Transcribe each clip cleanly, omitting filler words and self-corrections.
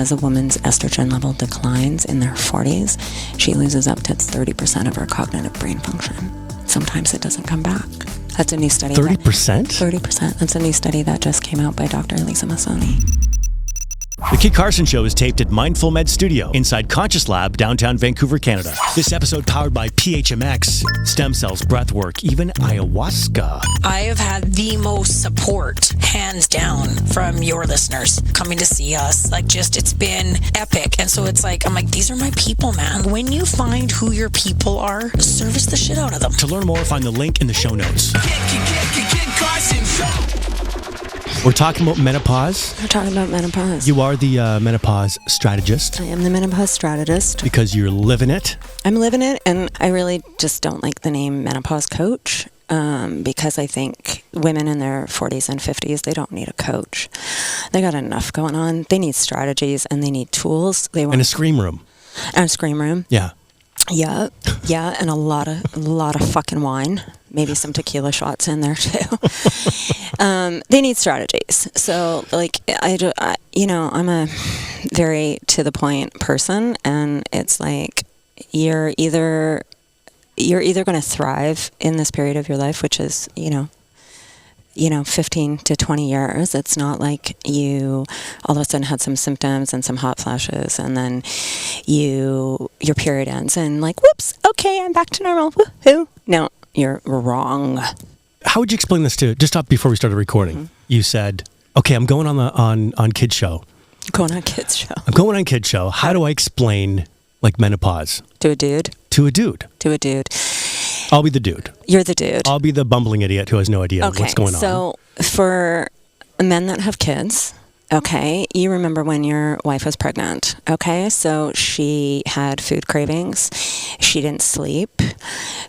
as a woman's estrogen level declines in their 40s, she loses up to 30% of her cognitive brain function. Sometimes it doesn't come back. That's a new study. 30%? 30%. That's a new study that just came out by Dr. Lisa Massoni. The Kid Carson Show is taped at MindfulMEDS Studio inside Conscious Lab, downtown Vancouver, Canada. This episode powered by PHMX, stem cells, breathwork, even ayahuasca. I have had the most support, hands down, from your listeners coming to see us. Like, just, it's been epic. And so it's like, I'm like, these are my people, man. When you find who your people are, service the shit out of them. To learn more, find the link in the show notes. Kid Carson Show. We're talking about menopause. We're talking about menopause. You are the menopause strategist. I am the menopause strategist. Because you're living it. I'm living it, and I really just don't like the name menopause coach because I think women in their 40s and 50s, they don't need a coach. They got enough going on. They need strategies and they need tools. And a scream room. And a scream room. Yeah. Yeah, and a lot of fucking wine, maybe some tequila shots in there too. They need strategies. So, like, I'm a very to the point person, and it's like you're either going to thrive in this period of your life, which is 15 to 20 years. It's not like you all of a sudden had some symptoms and some hot flashes and then your period ends and like, whoops, okay, I'm back to normal. Woohoo. No, you're wrong. How would you explain this to, just up before we started recording, mm-hmm. You said, okay, I'm going on Kid Show. Going on Kid's Show. I'm going on Kid Show. How do I explain like menopause? To a dude. To a dude. To a dude. I'll be the dude. You're the dude. I'll be the bumbling idiot who has no idea what's going on. So for men that have kids, okay, you remember when your wife was pregnant, okay? So she had food cravings. She didn't sleep.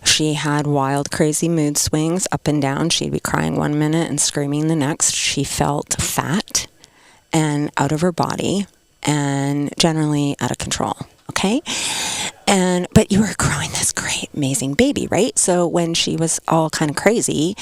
She had wild, crazy mood swings up and down. She'd be crying one minute and screaming the next. She felt fat and out of her body and generally out of control, okay? But you were growing this great, amazing baby, right? So when she was all kind of crazy,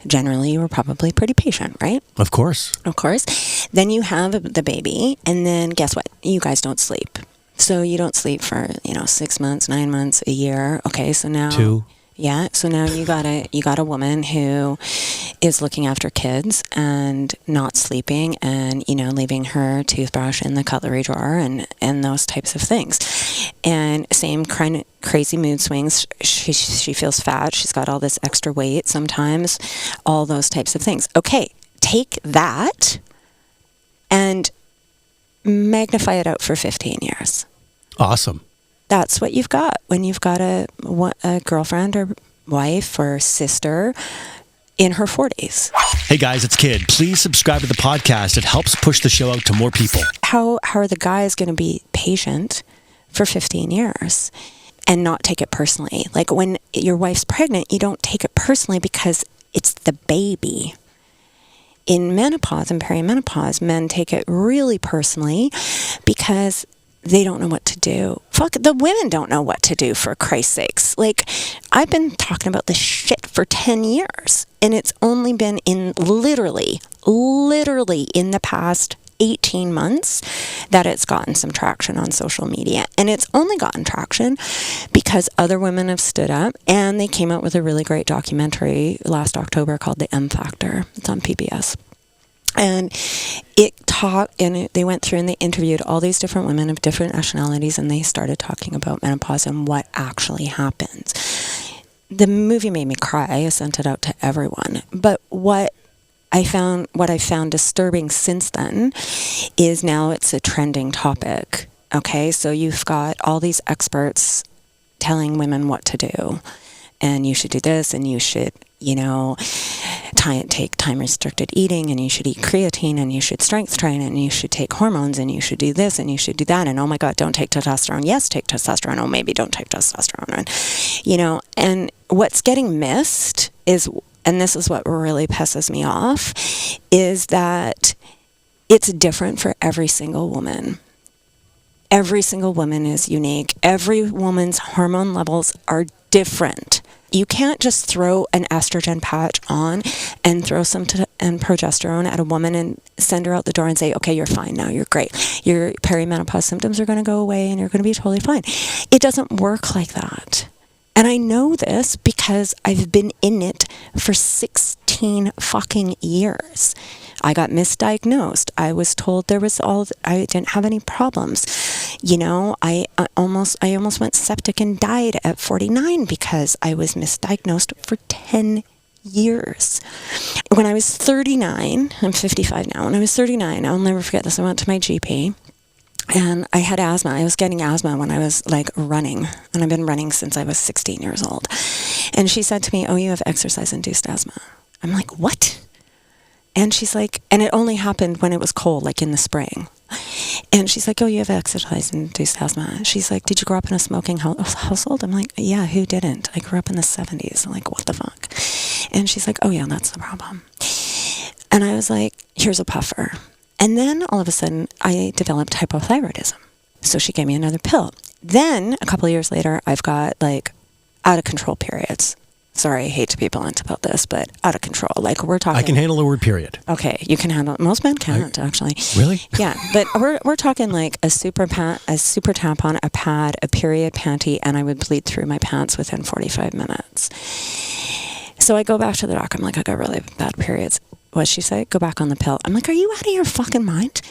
generally you were probably pretty patient, right? Of course. Of course. Then you have the baby, and then guess what? You guys don't sleep. So you don't sleep for, 6 months, 9 months, a year. Okay, so now... 2. Yeah, so now you got a woman who is looking after kids and not sleeping and, leaving her toothbrush in the cutlery drawer and those types of things. And same kind of crazy mood swings. She feels fat. She's got all this extra weight sometimes, all those types of things. Okay, take that and magnify it out for 15 years. Awesome. That's what you've got when you've got a girlfriend or wife or sister in her 40s. Hey guys, it's Kid. Please subscribe to the podcast. It helps push the show out to more people. How are the guys going to be patient for 15 years and not take it personally? Like when your wife's pregnant, you don't take it personally because it's the baby. In menopause and perimenopause, men take it really personally because they don't know what to do. Fuck, the women don't know what to do, for Christ's sakes. Like, I've been talking about this shit for 10 years, and it's only been in literally in the past 18 months that it's gotten some traction on social media. And it's only gotten traction because other women have stood up, and they came out with a really great documentary last October called The M Factor. It's on PBS. And they went through and they interviewed all these different women of different nationalities, and they started talking about menopause and what actually happens. The movie made me cry. I sent it out to everyone. But what I found disturbing since then is now it's a trending topic. Okay, so you've got all these experts telling women what to do. And you should do this, and you should, take time-restricted eating, and you should eat creatine, and you should strength train, and you should take hormones, and you should do this, and you should do that, and oh my God, don't take testosterone. Yes, take testosterone. Oh, maybe don't take testosterone. And what's getting missed is, and this is what really pisses me off, is that it's different for every single woman. Every single woman is unique. Every woman's hormone levels are different. You can't just throw an estrogen patch on and throw some and progesterone at a woman and send her out the door and say, okay, you're fine now, you're great. Your perimenopause symptoms are going to go away and you're going to be totally fine. It doesn't work like that. And I know this because I've been in it for 16 fucking years. I got misdiagnosed. I was told I didn't have any problems. You know, I almost went septic and died at 49 because I was misdiagnosed for 10 years. When I was 39, I'm 55 now. When I was 39, I'll never forget this. I went to my GP. And I had asthma. I was getting asthma when I was like running. And I've been running since I was 16 years old. And she said to me, oh, you have exercise-induced asthma. I'm like, what? And she's like, and it only happened when it was cold, like in the spring. And she's like, oh, you have exercise-induced asthma. She's like, did you grow up in a smoking household? I'm like, yeah, who didn't? I grew up in the 70s. I'm like, what the fuck? And she's like, oh, yeah, that's the problem. And I was like, here's a puffer. And then all of a sudden, I developed hypothyroidism. So she gave me another pill. Then, a couple of years later, I've got like out-of-control periods. Sorry, I hate to be blunt about this, but out of control. Like we're talking. I can handle the word period. Okay, you can handle it. Most men can't, actually. Really? Yeah, but we're talking like a super tampon, a pad, a period panty, and I would bleed through my pants within 45 minutes. So I go back to the doc. I'm like, I got really bad periods. What'd she say? Go back on the pill. I'm like, are you out of your fucking mind?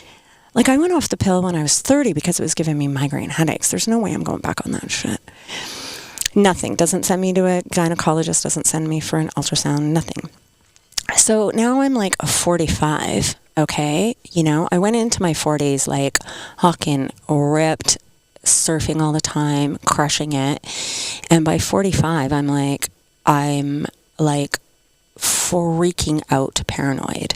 Like I went off the pill when I was 30 because it was giving me migraine headaches. There's no way I'm going back on that shit. Nothing. Doesn't send me to a gynecologist, doesn't send me for an ultrasound, nothing. So now I'm like 45, okay? You know, I went into my 40s like fucking ripped, surfing all the time, crushing it. And by 45, I'm like freaking out paranoid.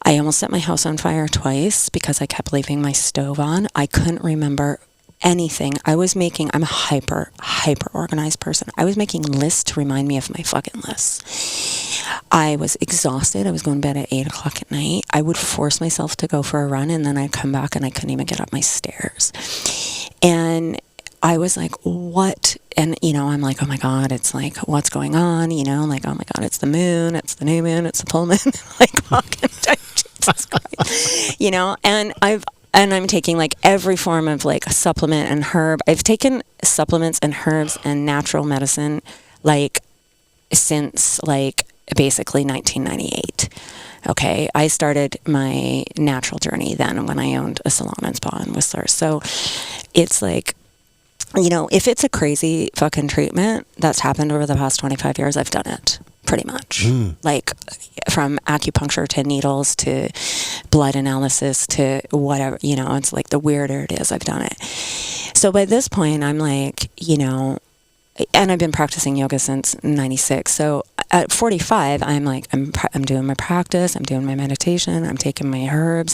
I almost set my house on fire twice because I kept leaving my stove on. I couldn't remember anything. I'm a hyper organized person. I was making lists to remind me of my fucking lists. I was exhausted. I was going to bed at 8 o'clock at night. I would force myself to go for a run and then I'd come back and I couldn't even get up my stairs. And I was like, what? And, you know, I'm like, oh my God, it's like, what's going on? You know, like, oh my God, it's the moon, it's the new moon, it's the full moon. Like, fucking Jesus Christ. You know, and I'm taking like every form of like a supplement and herb. I've taken supplements and herbs and natural medicine like since like basically 1998. Okay. I started my natural journey then when I owned a salon and spa in Whistler. So it's like, you know, if it's a crazy fucking treatment that's happened over the past 25 years, I've done it. Pretty much. Like from acupuncture to needles to blood analysis to whatever, you know, it's like the weirder it is, I've done it. So by this point, I'm like, you know, and I've been practicing yoga since 96. So at 45, I'm like, I'm doing my practice, I'm doing my meditation, I'm taking my herbs,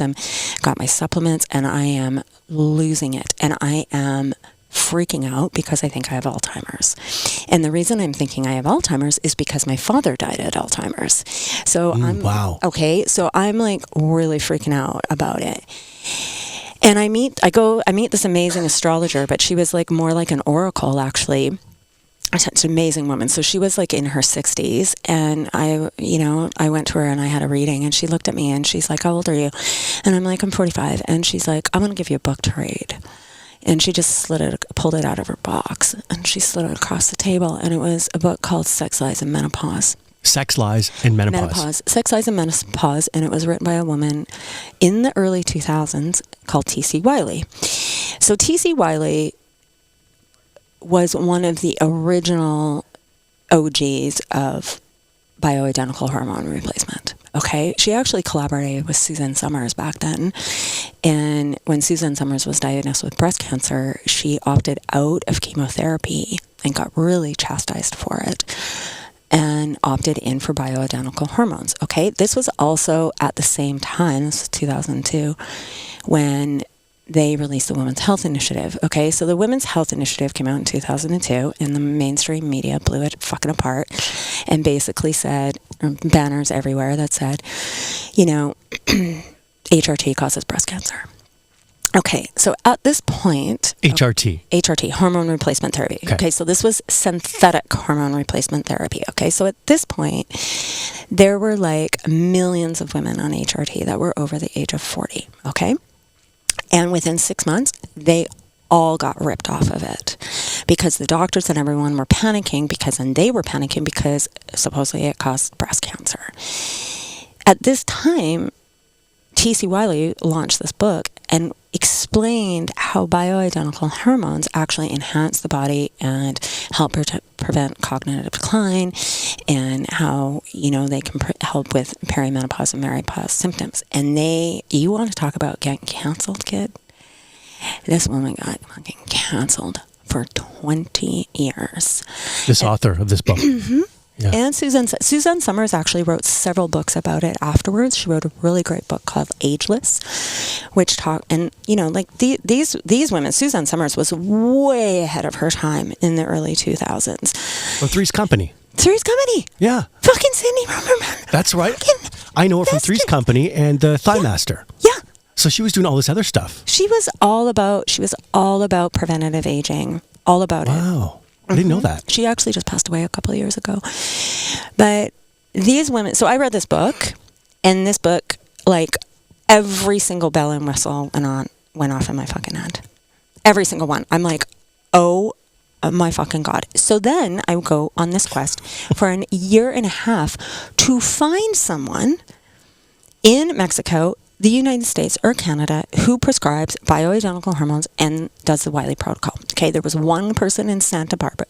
got my supplements, and I am losing it. And I am freaking out because I think I have Alzheimer's. And the reason I'm thinking I have Alzheimer's is because my father died at Alzheimer's. So wow. Okay, so I'm like really freaking out about it. And I meet this amazing astrologer, but she was like more like an oracle actually. Such an amazing woman. So she was like in her 60s and I went to her and I had a reading and she looked at me and she's like, how old are you? And I'm like, I'm 45. And she's like, I'm going to give you a book to read. And she just pulled it out of her box and she slid it across the table. And it was a book called Sex, Lies, and Menopause. Sex, Lies, and Menopause. Sex, Lies, and Menopause. And it was written by a woman in the early 2000s called T.C. Wiley. So T.C. Wiley was one of the original OGs of bioidentical hormone replacement. Okay, she actually collaborated with Susan Summers back then. And when Susan Summers was diagnosed with breast cancer, she opted out of chemotherapy and got really chastised for it and opted in for bioidentical hormones. Okay, this was also at the same time, this was 2002, when they released the Women's Health Initiative. Okay, so the Women's Health Initiative came out in 2002, and the mainstream media blew it fucking apart and basically said, banners everywhere that said, you know, HRT causes breast cancer. Okay, so at this point... HRT, hormone replacement therapy. Okay, so this was synthetic hormone replacement therapy. Okay, so at this point, there were like millions of women on HRT that were over the age of 40. Okay, and within 6 months, they all got ripped off of it because the doctors and everyone were panicking and they were panicking because supposedly it caused breast cancer. At this time, T.C. Wiley launched this book and explained how bioidentical hormones actually enhance the body and help prevent cognitive decline, and how, they can help with perimenopause and menopause symptoms. And you want to talk about getting canceled, kid? This woman got fucking canceled for 20 years. This author of this book. Mm-hmm. Yeah. And Suzanne Summers actually wrote several books about it afterwards. She wrote a really great book called Ageless, which these women, Suzanne Summers was way ahead of her time in the early 2000s. Well, Three's Company. Yeah. Fucking Cindy Romerman. That's right. I know her from Three's Company and Thigh Master. Yeah. So she was doing all this other stuff. She was all about preventative aging. All about it. Wow. I didn't know that. She actually just passed away a couple of years ago. But these women, so I read this book, and this book, like, every single bell and whistle went off in my fucking head. Every single one. I'm like, oh my fucking God. So then I would go on this quest for a year and a half to find someone in Mexico, the United States, or Canada who prescribes bioidentical hormones and does the Wiley protocol. Okay, there was one person in Santa Barbara.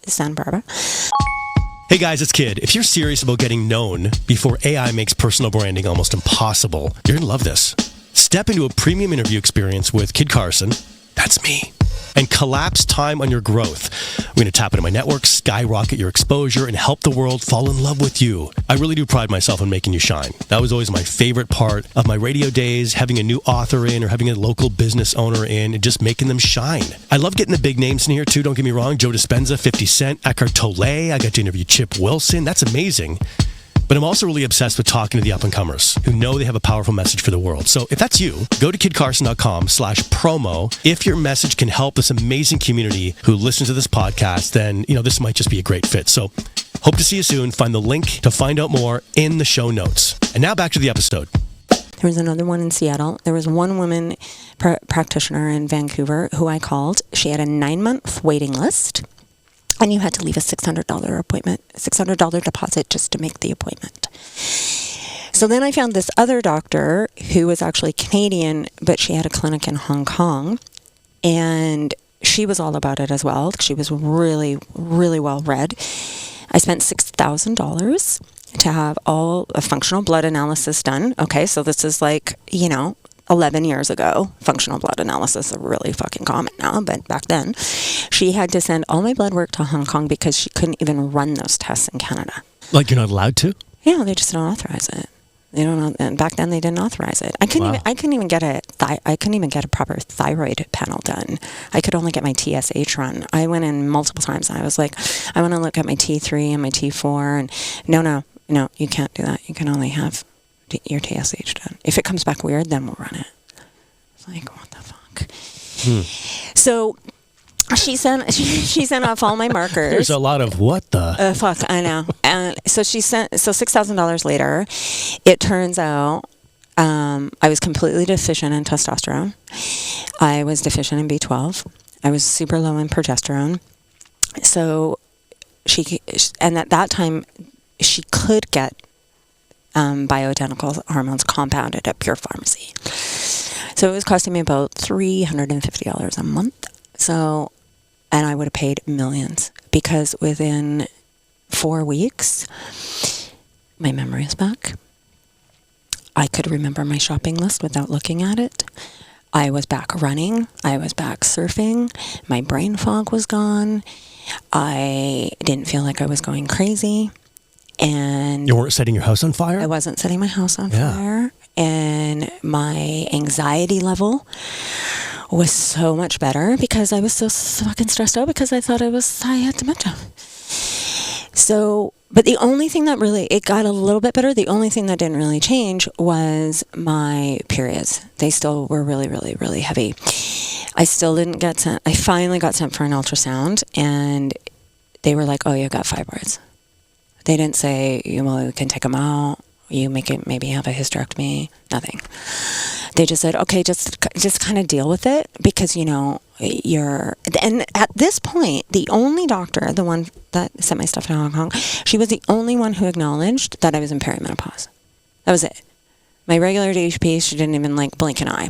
Hey guys, it's Kid. If you're serious about getting known before AI makes personal branding almost impossible, you're going to love this. Step into a premium interview experience with Kid Carson, that's me, and collapse time on your growth. We're going to tap into my network, skyrocket your exposure, and help the world fall in love with you. I really do pride myself on making you shine. That was always my favorite part of my radio days, having a new author in or having a local business owner in and just making them shine. I love getting the big names in here too, don't get me wrong. Joe Dispenza, 50 Cent, Eckhart Tolle. I got to interview Chip Wilson. That's amazing. But I'm also really obsessed with talking to the up-and-comers who know they have a powerful message for the world. So if that's you, go to kidcarson.com/promo. If your message can help this amazing community who listens to this podcast, then, this might just be a great fit. So hope to see you soon. Find the link to find out more in the show notes. And now back to the episode. There was another one in Seattle. There was one woman practitioner in Vancouver who I called. She had a 9-month waiting list. And you had to leave a $600 deposit just to make the appointment. So then I found this other doctor who was actually Canadian, but she had a clinic in Hong Kong. And she was all about it as well. She was really, really well read. I spent $6,000 to have all a functional blood analysis done. Okay, so this is 11 years ago. Functional blood analysis is really fucking common now, but back then, she had to send all my blood work to Hong Kong because she couldn't even run those tests in Canada. Like you're not allowed to? Yeah, they just don't authorize it. They don't. And back then, they didn't authorize it. I couldn't even get a proper thyroid panel done. I could only get my TSH run. I went in multiple times. And I was like, I want to look at my T3 and my T4, and no, you can't do that. You can only have your TSH done. If it comes back weird, then we'll run it. It's like, what the fuck? So she sent off all my markers. There's a lot of what the fuck, I know. And so $6,000 later, it turns out I was completely deficient in testosterone. I was deficient in B12. I was super low in progesterone. So and at that time she could get bioidentical hormones compounded at Pure Pharmacy. So it was costing me about $350 a month. So, and I would have paid millions because within 4 weeks, my memory is back. I could remember my shopping list without looking at it. I was back running. I was back surfing. My brain fog was gone. I didn't feel like I was going crazy. And you weren't setting your house on fire? I wasn't setting my house on fire. And my anxiety level was so much better because I was so fucking stressed out because I thought I had dementia. So, but the only thing that really, it got a little bit better. The only thing that didn't really change was my periods. They still were really, really, really heavy. I still didn't get sent. I finally got sent for an ultrasound, and they were like, oh, you got fibroids. They didn't say, well, we can take them out. You maybe have a hysterectomy. Nothing. They just said, okay, just kind of deal with it, because, you know, and at this point, the only doctor, the one that sent my stuff to Hong Kong, she was the only one who acknowledged that I was in perimenopause. That was it. My regular DHP, she didn't even like blink an eye.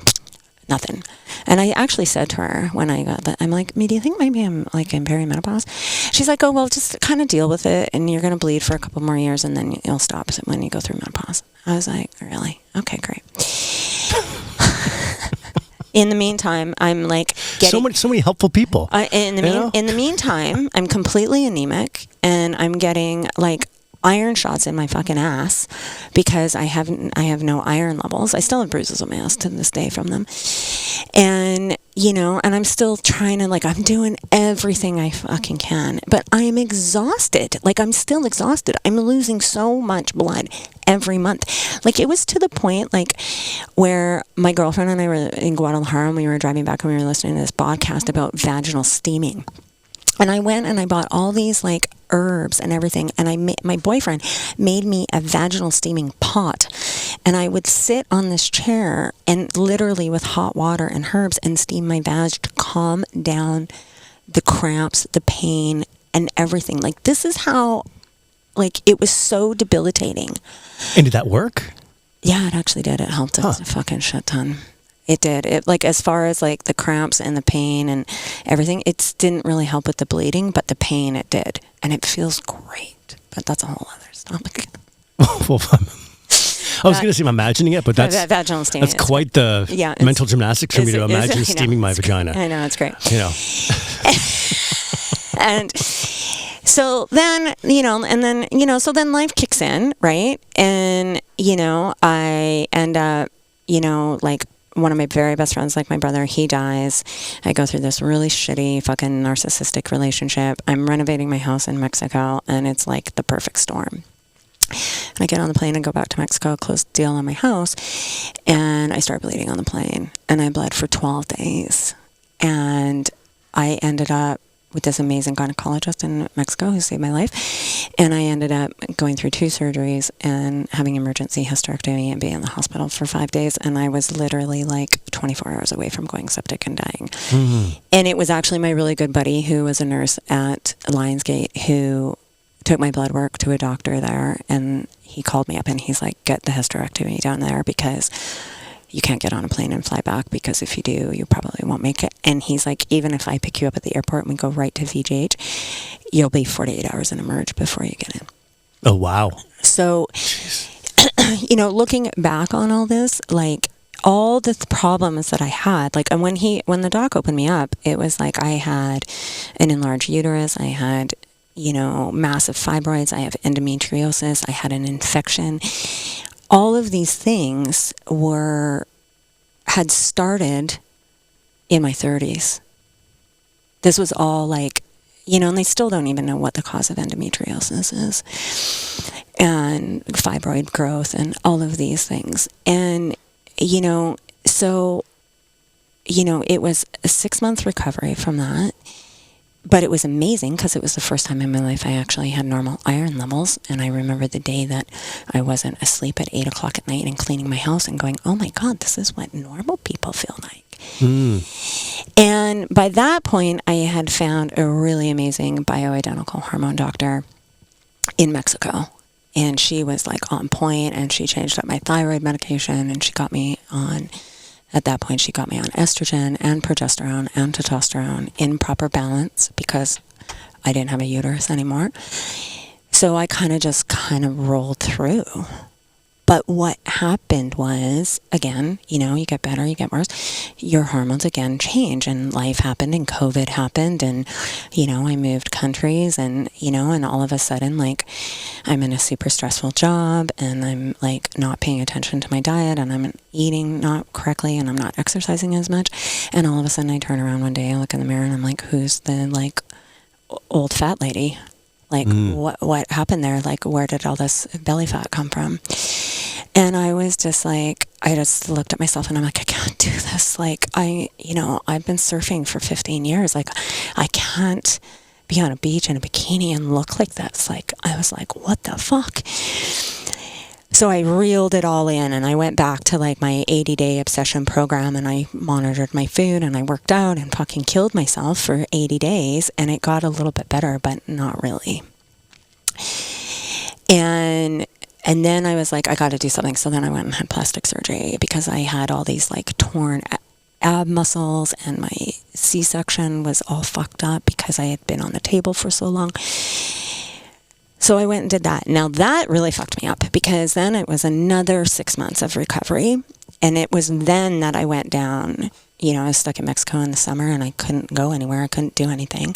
Nothing. And I actually said to her when I got that, I'm like, do you think maybe I'm like in perimenopause? She's like, oh, well, just kind of deal with it, and you're going to bleed for a couple more years, and then you'll stop when you go through menopause. I was like, really? Okay, great. In the meantime, I'm like getting so many helpful people. In the meantime, I'm completely anemic, and I'm getting like iron shots in my fucking ass because I have no iron levels. I still have bruises on my ass to this day from them. And, you know, and I'm still trying to, like, I'm doing everything I fucking can, but I am exhausted. Like, I'm still exhausted. I'm losing so much blood every month. Like, it was to the point, like, where my girlfriend and I were in Guadalajara, and we were driving back, and we were listening to this podcast about vaginal steaming. And I went and I bought all these like herbs and everything, and my boyfriend made me a vaginal steaming pot, and I would sit on this chair and literally with hot water and herbs and steam my vag to calm down the cramps, the pain, and everything. Like, this is how, like, it was so debilitating. And did that work? Yeah, it actually did. It helped us a fucking shit ton. It did. It, like, as far as like the cramps and the pain and everything, it didn't really help with the bleeding, but the pain it did, and it feels great. But that's a whole other topic. Well, I was going to say I'm imagining it, but vaginal steaming. That's quite the mental gymnastics for me to imagine steaming my vagina. I know, it's great. You know. And so then, so then life kicks in, right? And, I end up, like, one of my very best friends, like my brother, he dies. I go through this really shitty fucking narcissistic relationship. I'm renovating my house in Mexico, and it's like the perfect storm. I get on the plane and go back to Mexico, close the deal on my house, and I start bleeding on the plane. And I bled for 12 days. And I ended up with this amazing gynecologist in Mexico who saved my life. And I ended up going through 2 surgeries and having emergency hysterectomy and being in the hospital for 5 days. And I was literally like 24 hours away from going septic and dying. Mm-hmm. And it was actually my really good buddy who was a nurse at Lionsgate who took my blood work to a doctor there. And he called me up and he's like, get the hysterectomy down there because you can't get on a plane and fly back, because if you do, you probably won't make it. And he's like, even if I pick you up at the airport and we go right to VGH, you'll be 48 hours in emerge before you get in. Oh, wow. So, looking back on all this, like, all the problems that I had, like, and when the doc opened me up, it was like I had an enlarged uterus, I had, massive fibroids, I have endometriosis, I had an infection. All of these things had started in my 30s. This was all like, and they still don't even know what the cause of endometriosis is, and fibroid growth and all of these things. And, so, it was a 6-month recovery from that. But it was amazing because it was the first time in my life I actually had normal iron levels. And I remember the day that I wasn't asleep at 8 o'clock at night and cleaning my house and going, oh my God, this is what normal people feel like. Mm. And by that point, I had found a really amazing bioidentical hormone doctor in Mexico. And she was like on point, and she changed up my thyroid medication, and at that point, she got me on estrogen and progesterone and testosterone in proper balance because I didn't have a uterus anymore. So I kind of rolled through. But what happened was, again, you get better, you get worse. Your hormones again change, and life happened, and COVID happened, and, I moved countries, and, and all of a sudden, like, I'm in a super stressful job, and I'm, like, not paying attention to my diet, and I'm eating not correctly, and I'm not exercising as much. And all of a sudden, I turn around one day, I look in the mirror, and I'm like, who's the, like, old fat lady? Like, what happened there? Like, where did all this belly fat come from? And I was just like, I just looked at myself and I'm like, I can't do this. Like, I've been surfing for 15 years. Like, I can't be on a beach in a bikini and look like this. Like, I was like, what the fuck? So I reeled it all in and I went back to like my 80-day obsession program and I monitored my food and I worked out and fucking killed myself for 80 days and it got a little bit better, but not really. And then I was like, I got to do something. So then I went and had plastic surgery because I had all these like torn ab muscles and my C-section was all fucked up because I had been on the table for so long. So I went and did that. Now that really fucked me up because then it was another 6 months of recovery. And it was then that I went down, I was stuck in Mexico in the summer and I couldn't go anywhere. I couldn't do anything.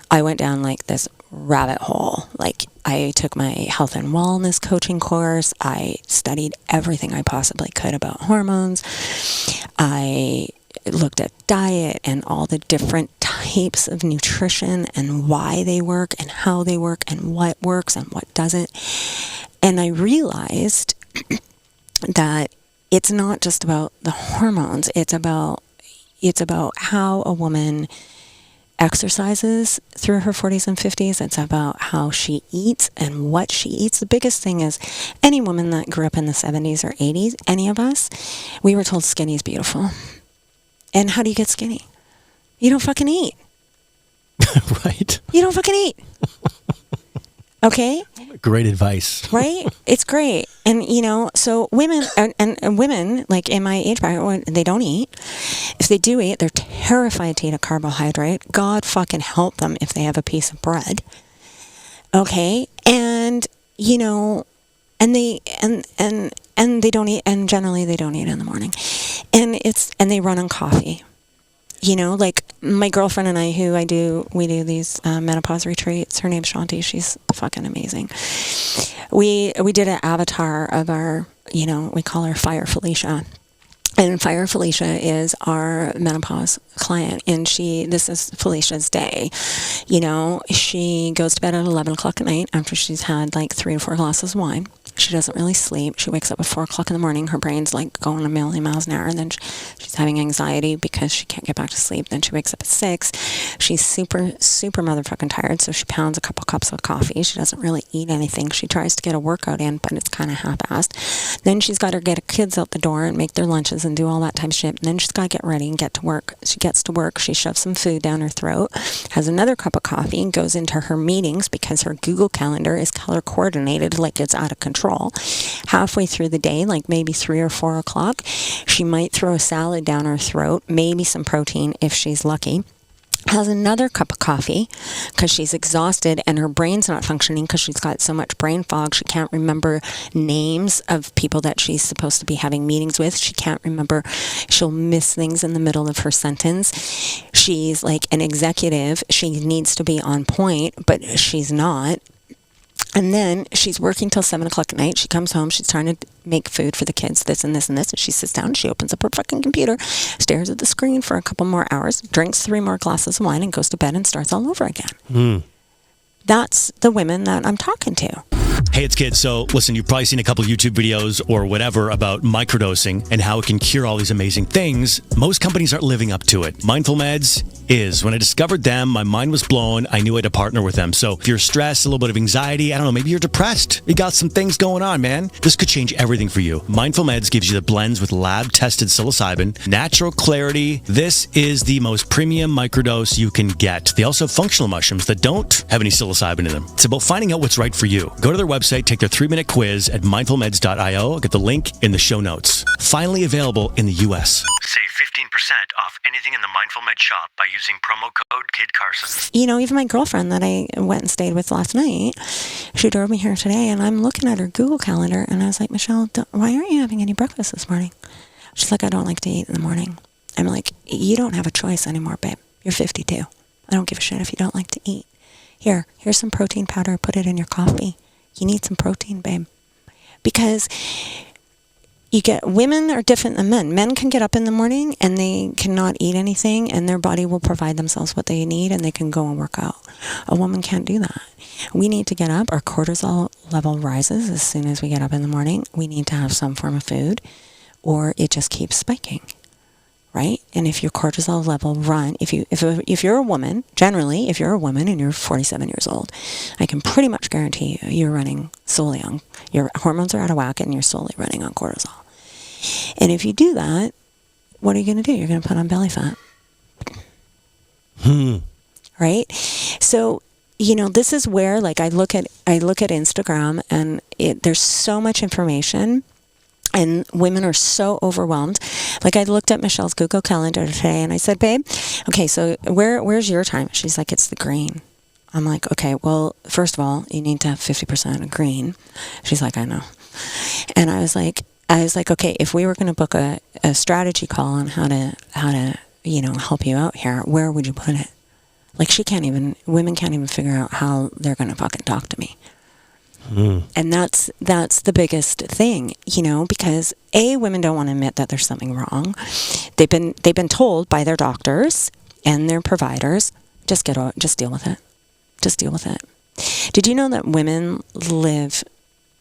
I went down like this rabbit hole. Like I took my health and wellness coaching course. I studied everything I possibly could about hormones. I looked at diet and all the different types of nutrition and why they work and how they work and what works and what doesn't. And I realized that it's not just about the hormones. It's about how a woman exercises through her 40s and 50s. It's about how she eats and what she eats. The biggest thing is any woman that grew up in the 70s or 80s, any of us, we were told skinny is beautiful. And how do you get skinny? You don't fucking eat. Right. You don't fucking eat. Okay? Great advice. Right? It's great. And, so women, and women, like in my age bracket, they don't eat. If they do eat, they're terrified to eat a carbohydrate. God fucking help them if they have a piece of bread. Okay? And, and they don't eat, and generally they don't eat in the morning. And they run on coffee. Like my girlfriend and I, we do these menopause retreats. Her name's Shanti. She's fucking amazing. We did an avatar of our, we call her Fire Felicia. And Fire Felicia is our menopause client. And this is Felicia's day. She goes to bed at 11 o'clock at night after she's had like 3 to 4 glasses of wine. She doesn't really sleep. She wakes up at 4 o'clock in the morning. Her brain's like going a million miles an hour. And then she's having anxiety because she can't get back to sleep. Then she wakes up at 6. She's super, super motherfucking tired. So she pounds a couple cups of coffee. She doesn't really eat anything. She tries to get a workout in, but it's kind of half-assed. Then she's got to get her kids out the door and make their lunches and do all that type of shit. And then she's got to get ready and get to work. She gets to work. She shoves some food down her throat, has another cup of coffee, and goes into her meetings because her Google Calendar is color coordinated like it's out of control. Halfway through the day, like maybe 3 or 4 o'clock, she might throw a salad down her throat, maybe some protein if she's lucky. Has another cup of coffee because she's exhausted and her brain's not functioning because she's got so much brain fog. She can't remember names of people that she's supposed to be having meetings with. She can't remember. She'll miss things in the middle of her sentence. She's like an executive. She needs to be on point, but she's not. And then she's working till 7 o'clock at night. She comes home. She's trying to make food for the kids, this and this and this. And she sits down. She opens up her fucking computer, stares at the screen for a couple more hours, drinks 3 more glasses of wine, and goes to bed and starts all over again. That's the women that I'm talking to. Hey, it's Kid. So, listen, you've probably seen a couple of YouTube videos or whatever about microdosing and how it can cure all these amazing things. Most companies aren't living up to it. MindfulMEDS is. When I discovered them, my mind was blown. I knew I had to partner with them. So if you're stressed, a little bit of anxiety, I don't know, maybe you're depressed. You got some things going on, man. This could change everything for you. MindfulMEDS gives you the blends with lab-tested psilocybin, natural clarity. This is the most premium microdose you can get. They also have functional mushrooms that don't have any psilocybin in them. It's about finding out what's right for you. Go to their website, take their 3-minute quiz at mindfulmeds.io. I'll get the link in the show notes. Finally available in the U.S. Save 15% off anything in the MindfulMEDS shop by using promo code Kid Carson. Even my girlfriend that I went and stayed with last night, she drove me here today, and I'm looking at her Google Calendar, and I was like, Michelle, why aren't you having any breakfast this morning? She's like, I don't like to eat in the morning. I'm like, you don't have a choice anymore, babe. You're 52. I don't give a shit if you don't like to eat. Here's some protein powder. Put it in your coffee. You need some protein, babe. Because women are different than men. Men can get up in the morning and they cannot eat anything, and their body will provide themselves what they need, and they can go and work out. A woman can't do that. We need to get up. Our cortisol level rises as soon as we get up in the morning. We need to have some form of food, or it just keeps spiking, right? And if your cortisol level if you're a woman, generally, if you're a woman and you're 47 years old, I can pretty much guarantee you're running solely on, your hormones are out of whack and you're solely running on cortisol. And if you do that, what are you going to do? You're going to put on belly fat. Right? So, this is where, like, I look at Instagram, and there's so much information, and women are so overwhelmed. Like, I looked at Michelle's Google Calendar today, and I said, babe, okay, so where's your time? She's like, it's the green. I'm like, okay, well, first of all, you need to have 50% of green. She's like, I know. And I was like, okay, if we were going to book a strategy call on how to help you out here, where would you put it? Like, women can't even figure out how they're going to fucking talk to me. And that's the biggest thing, because women don't want to admit that there's something wrong. They've been told by their doctors and their providers, just deal with it. Just deal with it. Did you know that women live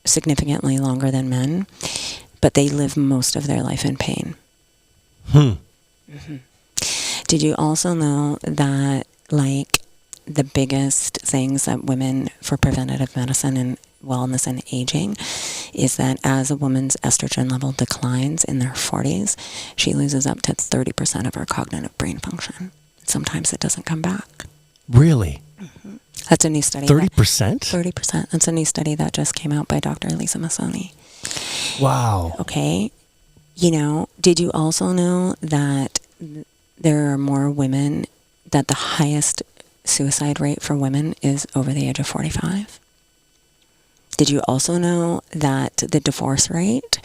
significantly longer than men, but they live most of their life in pain? Mm-hmm. Did you also know that, like, the biggest things that women, for preventative medicine and wellness and aging, is that as a woman's estrogen level declines in their 40s, she loses up to 30% of her cognitive brain function. Sometimes it doesn't come back. Really? Mm-hmm. That's a new study. 30%? 30%. That's a new study that just came out by Dr. Lisa Massoni. Wow. Okay. Did you also know that there are more women, that the highest suicide rate for women is over the age of 45? Did you also know that the divorce rate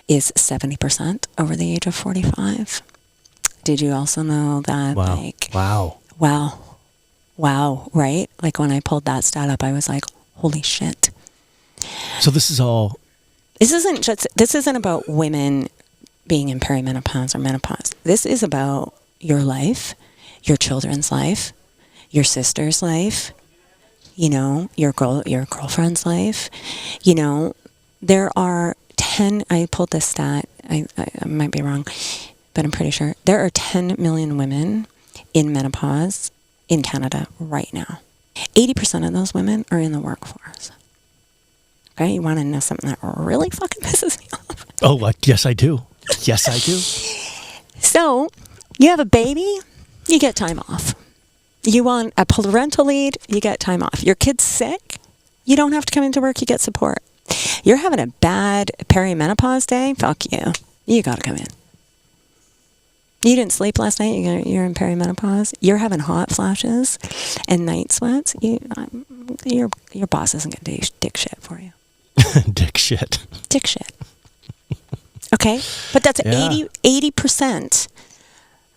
is 70% over the age of 45? Did you also know that, Wow, right? Like, when I pulled that stat up, I was like, holy shit. So this isn't about women being in perimenopause or menopause. This is about your life, your children's life, your sister's life, your girlfriend's life. There are 10, I pulled this stat, I might be wrong, but I'm pretty sure. There are 10 million women in menopause in Canada right now. 80% of those women are in the workforce. Okay, you want to know something that really fucking pisses me off? Oh, yes, I do. Yes, I do. So, you have a baby, you get time off. You want a parental leave, you get time off. Your kid's sick, you don't have to come into work, you get support. You're having a bad perimenopause day, fuck you. You gotta come in. You didn't sleep last night, you're in perimenopause. You're having hot flashes and night sweats. Your boss isn't gonna do dick shit for you. Dick shit. Okay? But that's 80%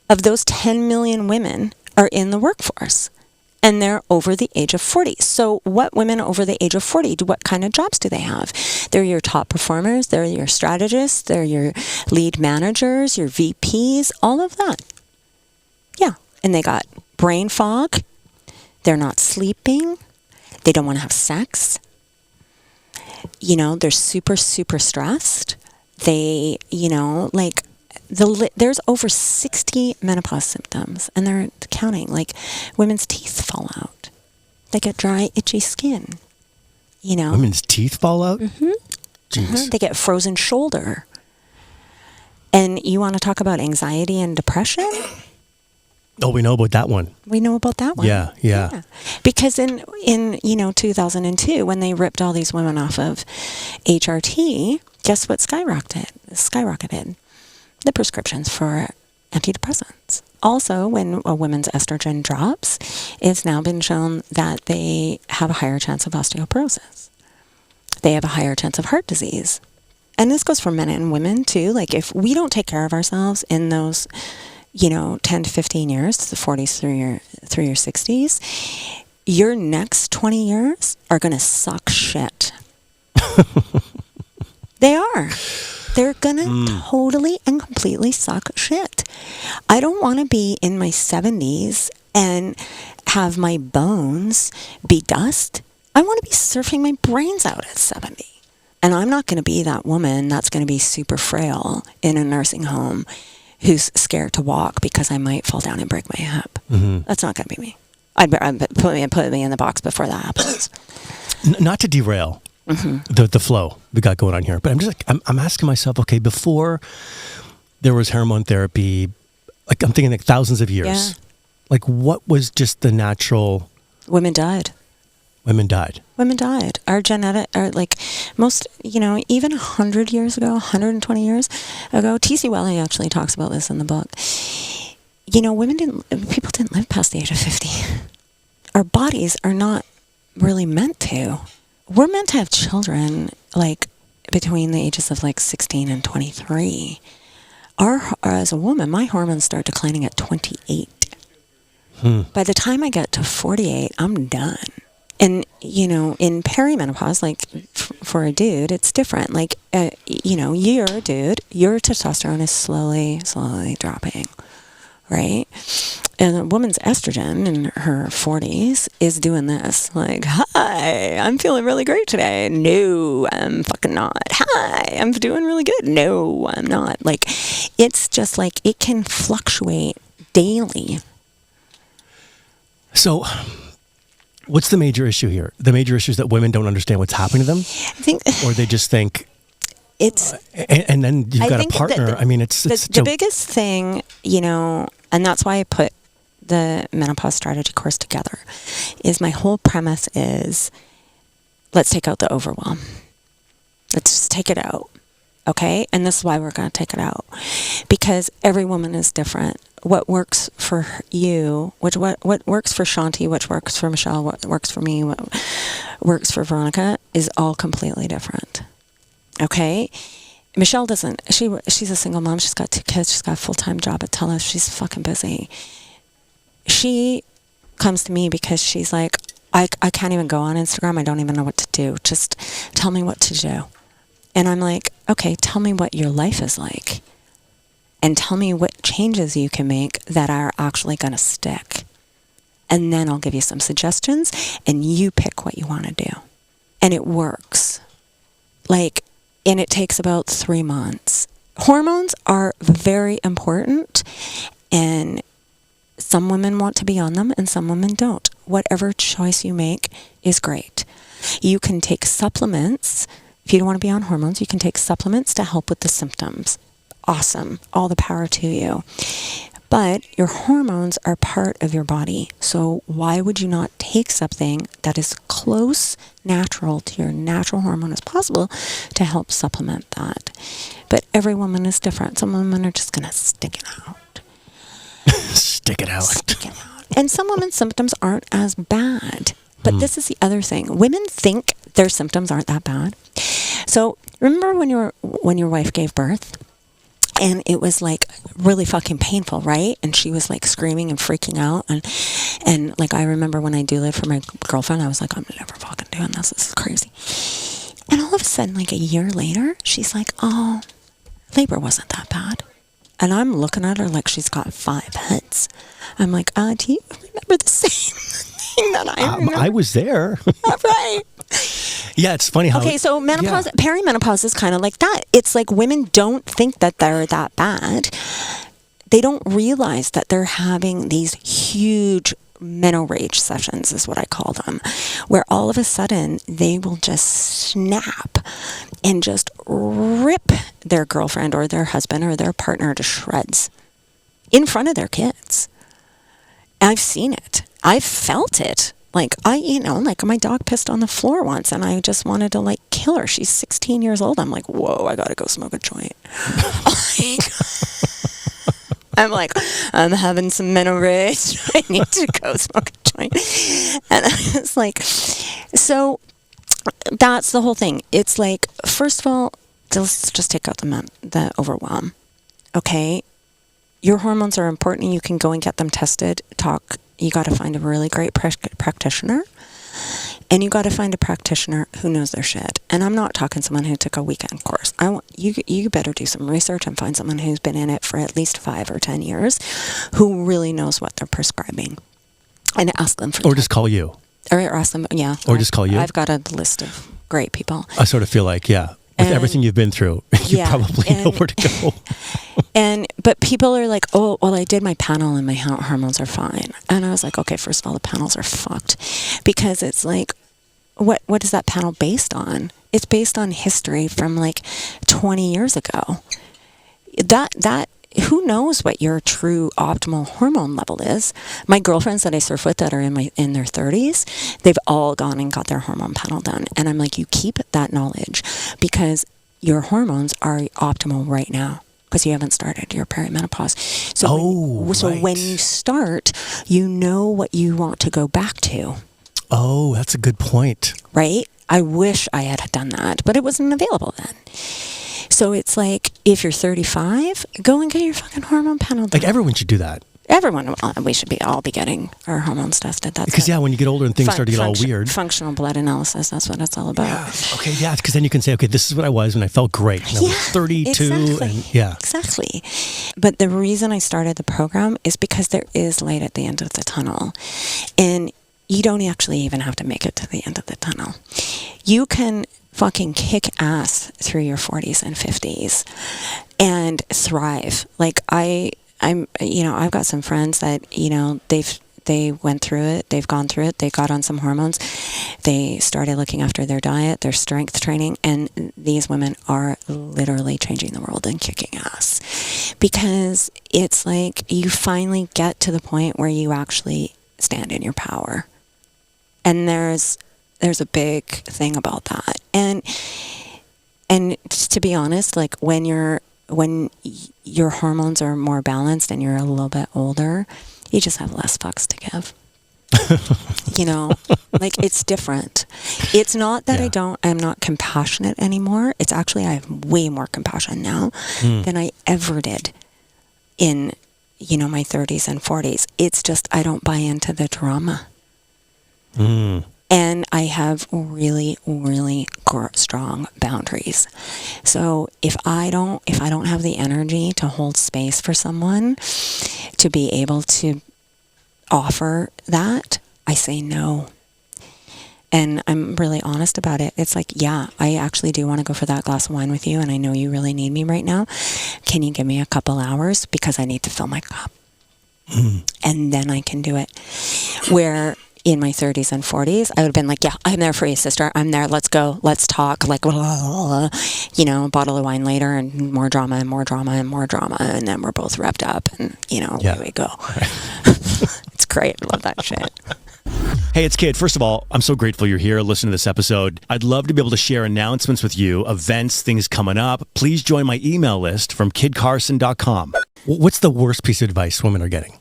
of those 10 million women are in the workforce, and they're over the age of 40. So what women over the age of 40, what kind of jobs do they have? They're your top performers, they're your strategists, they're your lead managers, your VPs, all of that. Yeah, and they got brain fog, they're not sleeping, they don't want to have sex, they're super, super stressed. They, there's over 60 menopause symptoms, and they're counting. Like, women's teeth fall out. They get dry, itchy skin. Women's teeth fall out? Mm-hmm. Jeez. Mm-hmm. They get frozen shoulder. And you want to talk about anxiety and depression? Oh, we know about that one. Yeah. Because in 2002, when they ripped all these women off of HRT, guess what skyrocketed? The prescriptions for antidepressants. Also, when a woman's estrogen drops, it's now been shown that they have a higher chance of osteoporosis. They have a higher chance of heart disease. And this goes for men and women too. Like, if we don't take care of ourselves in those, 10 to 15 years, the 40s through your 60s, your next 20 years are going to suck shit. They are. They're gonna totally and completely suck shit. I don't want to be in my 70s and have my bones be dust. I want to be surfing my brains out at 70. And I'm not going to be that woman that's going to be super frail in a nursing home who's scared to walk because I might fall down and break my hip. That's not going to be me. I'd put me in the box before that happens. Not to derail the flow we got going on here, but I'm asking myself, okay, before there was hormone therapy, like I'm thinking like thousands of years, Yeah. like what was just the natural? Women died. Women died. Our like most, even 100 years ago, 120 years ago, T.C. Welly actually talks about this in the book. People didn't live past the age of 50. Our bodies are not really meant to. We're meant to have children, like, between the ages of, like, 16 and 23. As a woman, my hormones start declining at 28. By the time I get to 48, I'm done. And, in perimenopause, like, for a dude, it's different. Like, you're a dude, your testosterone is slowly dropping, right? And a woman's estrogen in her 40s is doing this, like, hi, I'm feeling really great today. No, I'm fucking not. Hi, I'm doing really good. No, I'm not. Like, it's just like, it can fluctuate daily. So what's the major issue here? The major issue is that women don't understand what's happening to them? I think, or they just think it's... and then you've got a partner. It's the biggest thing, and that's why I put the Menopause Strategy course together, is my whole premise is, let's take out the overwhelm. Let's just take it out, okay? And this is why we're going to take it out. Because every woman is different. What works for you, what works for Shanti, what works for Michelle, what works for me, what works for Veronica is all completely different. Okay? Michelle doesn't, she's a single mom, she's got 2 kids, she's got a full-time job at TELUS, she's fucking busy. She comes to me because she's like, I can't even go on Instagram, I don't even know what to do, just tell me what to do. And I'm like, okay, tell me what your life is like. And tell me what changes you can make that are actually going to stick. And then I'll give you some suggestions, and you pick what you want to do. And it works. And it takes about 3 months. Hormones are very important, and some women want to be on them, and some women don't. Whatever choice you make is great. You can take supplements. If you don't want to be on hormones, you can take supplements to help with the symptoms. Awesome. All the power to you. But your hormones are part of your body. So why would you not take something that is close natural to your natural hormone as possible to help supplement that? But every woman is different. Some women are just going to stick it out. Stick it out. And some women's symptoms aren't as bad. But this is the other thing. Women think their symptoms aren't that bad. So remember when your wife gave birth? And it was like really fucking painful, right? And she was like screaming and freaking out. And like I remember when I do-live for my girlfriend, I was like, I'm never fucking doing this. This is crazy. And all of a sudden, like a year later, she's like, oh, labor wasn't that bad. And I'm looking at her like she's got 5 heads. I'm like, do you remember the same thing that I remember? I was there. Right. Yeah, it's funny how... Okay, so perimenopause is kind of like that. It's like women don't think that they're that bad. They don't realize that they're having these huge meno-rage sessions, is what I call them, where all of a sudden they will just snap and just rip their girlfriend or their husband or their partner to shreds in front of their kids. I've seen it. I've felt it. Like, like my dog pissed on the floor once and I just wanted to, like, kill her. She's 16 years old. I'm like, whoa, I gotta go smoke a joint. I'm like, I'm having some mental rage. I need to go smoke a joint. And I was like, so that's the whole thing. It's like, first of all, let's just take out the overwhelm. Okay? Your hormones are important. You can go and get them tested. You got to find a really great practitioner. And you got to find a practitioner who knows their shit. And I'm not talking someone who took a weekend course. I want you better do some research and find someone who's been in it for at least 5 or 10 years, who really knows what they're prescribing, and ask them for. Or just call you. Or ask them, yeah. Or just call you. I've got a list of great people. I sort of feel like, with everything you've been through, you probably know where to go. But people are like, oh, well, I did my panel and my hormones are fine. And I was like, okay, first of all, the panels are fucked, because it's like, what is that panel based on? It's based on history from like 20 years ago. That who knows what your true optimal hormone level is? My girlfriends that I surf with that are in their 30s, they've all gone and got their hormone panel done. And I'm like, you keep that knowledge, because your hormones are optimal right now, because you haven't started your perimenopause. So when you start, you know what you want to go back to. Oh, that's a good point. Right? I wish I had done that, but it wasn't available then. So it's like, if you're 35, go and get your fucking hormone panel done. Like, everyone should do that. Everyone, we should all be getting our hormones tested. That's because when you get older and things start to get all weird. Functional blood analysis, that's what it's all about. Yeah. Okay, because then you can say, okay, this is what I was when I felt great. And I was 32. Exactly. Exactly. But the reason I started the program is because there is light at the end of the tunnel. And you don't actually even have to make it to the end of the tunnel. You can fucking kick ass through your 40s and 50s and thrive. Like I've got some friends that, they went through it, they've gone through it, they got on some hormones, they started looking after their diet, their strength training, and these women are literally changing the world and kicking ass. Because it's like, you finally get to the point where you actually stand in your power. And there's a big thing about that. And to be honest, like when your hormones are more balanced and you're a little bit older, you just have less fucks to give. Like, it's different. It's not that I'm not compassionate anymore. It's actually, I have way more compassion now than I ever did in, my 30s and 40s. It's just, I don't buy into the drama. And I have really, really strong boundaries. So if I don't have the energy to hold space for someone, to be able to offer that, I say no. And I'm really honest about it. It's like, I actually do want to go for that glass of wine with you, and I know you really need me right now. Can you give me a couple hours, because I need to fill my cup? And then I can do it. Where in my 30s and 40s, I would have been like, I'm there for you, sister. I'm there. Let's go. Let's talk. Like, a bottle of wine later, and more drama and more drama and more drama. And then we're both revved up, and, away we go. It's great. I love that shit. Hey, it's Kid. First of all, I'm so grateful you're here listening to this episode. I'd love to be able to share announcements with you, events, things coming up. Please join my email list from kidcarson.com. What's the worst piece of advice women are getting?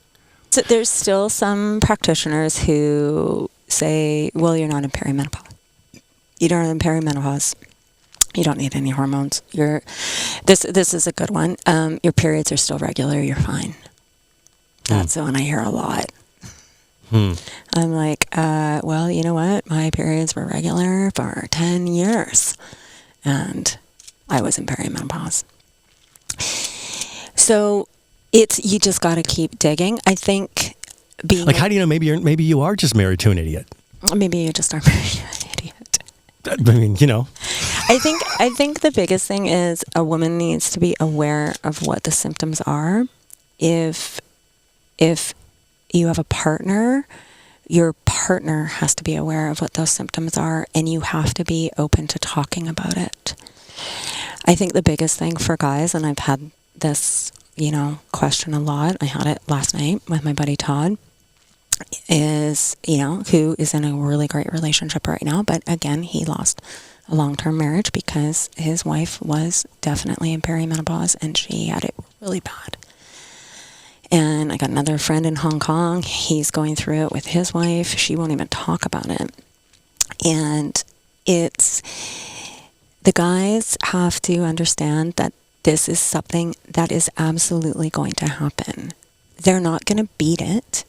So there's still some practitioners who say, well, you're not in perimenopause. You don't in perimenopause. You don't need any hormones. This is a good one. Your periods are still regular. You're fine. That's the one I hear a lot. I'm like, well, you know what? My periods were regular for 10 years. And I was in perimenopause. So you just got to keep digging. I think being like, how do you know? Maybe you are just married to an idiot. Maybe you just are married to an idiot. I mean, I think the biggest thing is a woman needs to be aware of what the symptoms are. If you have a partner, your partner has to be aware of what those symptoms are, and you have to be open to talking about it. I think the biggest thing for guys, and I've had this question a lot. I had it last night with my buddy Todd, is, who is in a really great relationship right now. But again, he lost a long-term marriage because his wife was definitely in perimenopause and she had it really bad. And I got another friend in Hong Kong. He's going through it with his wife. She won't even talk about it. And the guys have to understand that this is something that is absolutely going to happen. They're not going to beat it.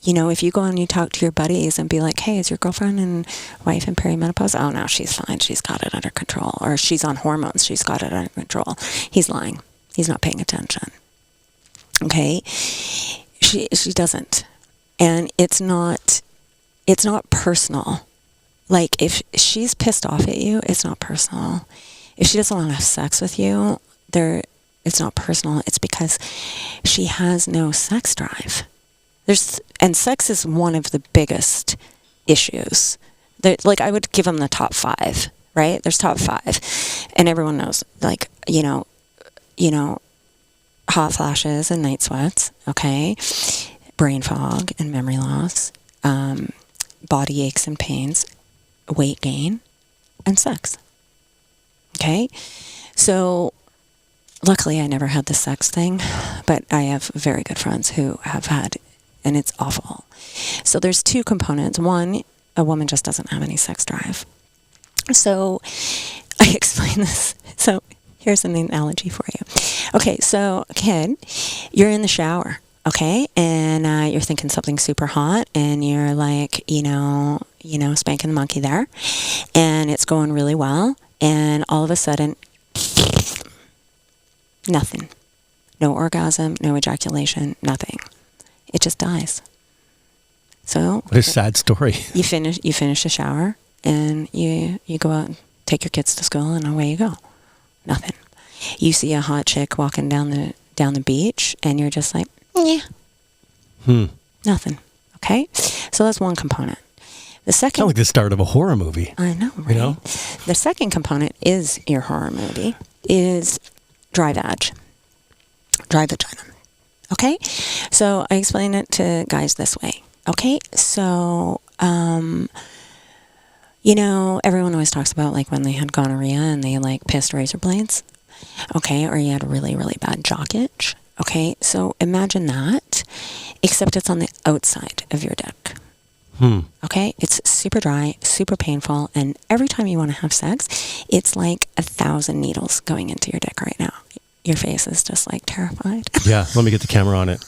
if you go and you talk to your buddies and be like, hey, is your girlfriend and wife in perimenopause? Oh, no, she's fine. She's got it under control. Or she's on hormones. She's got it under control. He's lying. He's not paying attention. Okay? She doesn't. And it's not personal. Like, if she's pissed off at you, it's not personal. If she doesn't want to have sex with you, it's not personal. It's because she has no sex drive. And sex is one of the biggest issues. Like, I would give them the top 5, right? There's top 5. And everyone knows, like, hot flashes and night sweats, okay? Brain fog and memory loss, body aches and pains, weight gain, and sex. Okay? So, luckily I never had the sex thing, but I have very good friends who have had, and it's awful. So there's 2 components. One, a woman just doesn't have any sex drive. So I explain this. So here's an analogy for you. Okay, so kid, you're in the shower, okay? And you're thinking something super hot, and you're like, spanking the monkey there. And it's going really well. And all of a sudden, nothing. No orgasm, no ejaculation, nothing. It just dies. So what a sad story. You finish the shower, and you go out and take your kids to school, and away you go. Nothing. You see a hot chick walking down the beach, and you're just like, yeah. Nothing. Okay? So that's one component. The second... Sounds like the start of a horror movie. I know, right? The second component is your horror movie, is dry vag. Dry vagina. Okay? So I explain it to guys this way. Okay? So, everyone always talks about, like, when they had gonorrhea and they, like, pissed razor blades. Okay? Or you had a really, really bad jock itch. Okay? So imagine that, except it's on the outside of your dick. Okay? It's super dry, super painful, and every time you want to have sex, it's like 1,000 needles going into your dick right now. Your face is just, like, terrified. Yeah, let me get the camera on it.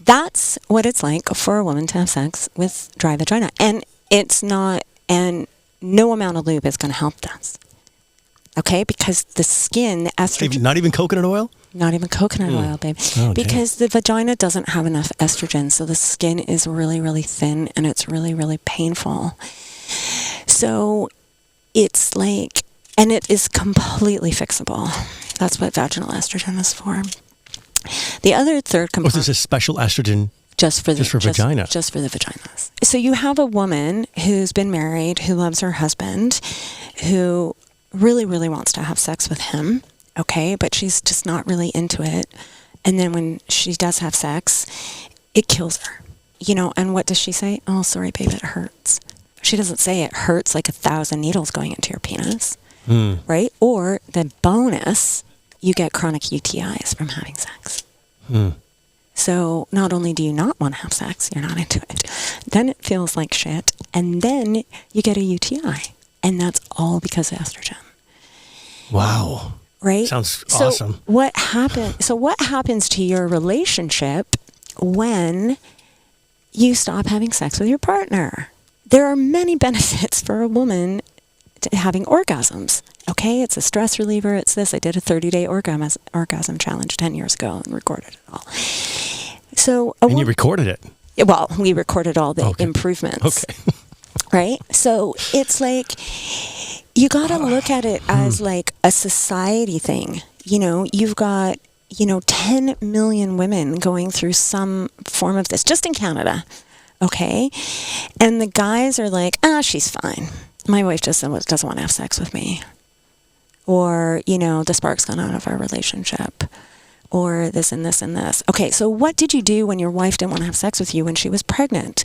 That's what it's like for a woman to have sex with dry vagina. And no amount of lube is going to help this. Okay? Because the skin, the estrogen... Not even coconut oil? Not even coconut oil, babe. Oh, because the vagina doesn't have enough estrogen, so the skin is really, really thin, and it's really, really painful. So it's like... And it is completely fixable. That's what vaginal estrogen is for. The other third component... Oh, there's a special estrogen just for vagina. Just for the vaginas. So you have a woman who's been married, who loves her husband, who really, really wants to have sex with him, okay? But she's just not really into it. And then when she does have sex, it kills her. And what does she say? Oh, sorry, babe, it hurts. She doesn't say it hurts like 1,000 needles going into your penis. Right? Or the bonus, you get chronic UTIs from having sex. So not only do you not want to have sex, you're not into it, then it feels like shit, and then you get a UTI. And that's all because of estrogen. Wow. Right? Sounds awesome. What happens to your relationship when you stop having sex with your partner? There are many benefits for a woman having orgasms. Okay, it's a stress reliever. It's this. I did a 30-day orgasm challenge 10 years ago and recorded it all. So, you recorded it? Well, we recorded all the improvements. Okay. Right? So it's like, you got to look at it as like a society thing. You've got, 10 million women going through some form of this, just in Canada. Okay? And the guys are like, she's fine. My wife just doesn't want to have sex with me. Or, the spark's gone out of our relationship. Or this and this and this. Okay, so what did you do when your wife didn't want to have sex with you when she was pregnant?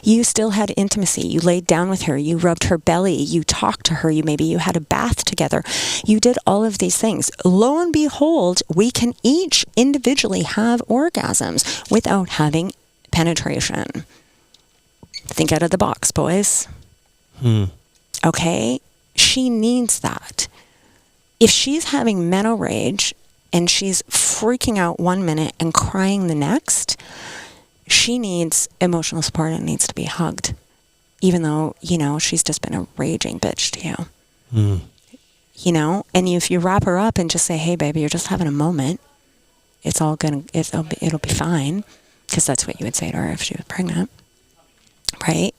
You still had intimacy. You laid down with her. You rubbed her belly. You talked to her. Maybe you had a bath together. You did all of these things. Lo and behold, we can each individually have orgasms without having penetration. Think out of the box, boys. Okay? She needs that. If she's having mental rage and she's freaking out one minute and crying the next, she needs emotional support and needs to be hugged, even though, she's just been a raging bitch to you. And if you wrap her up and just say, hey, baby, you're just having a moment, it'll be fine, because that's what you would say to her if she was pregnant, right?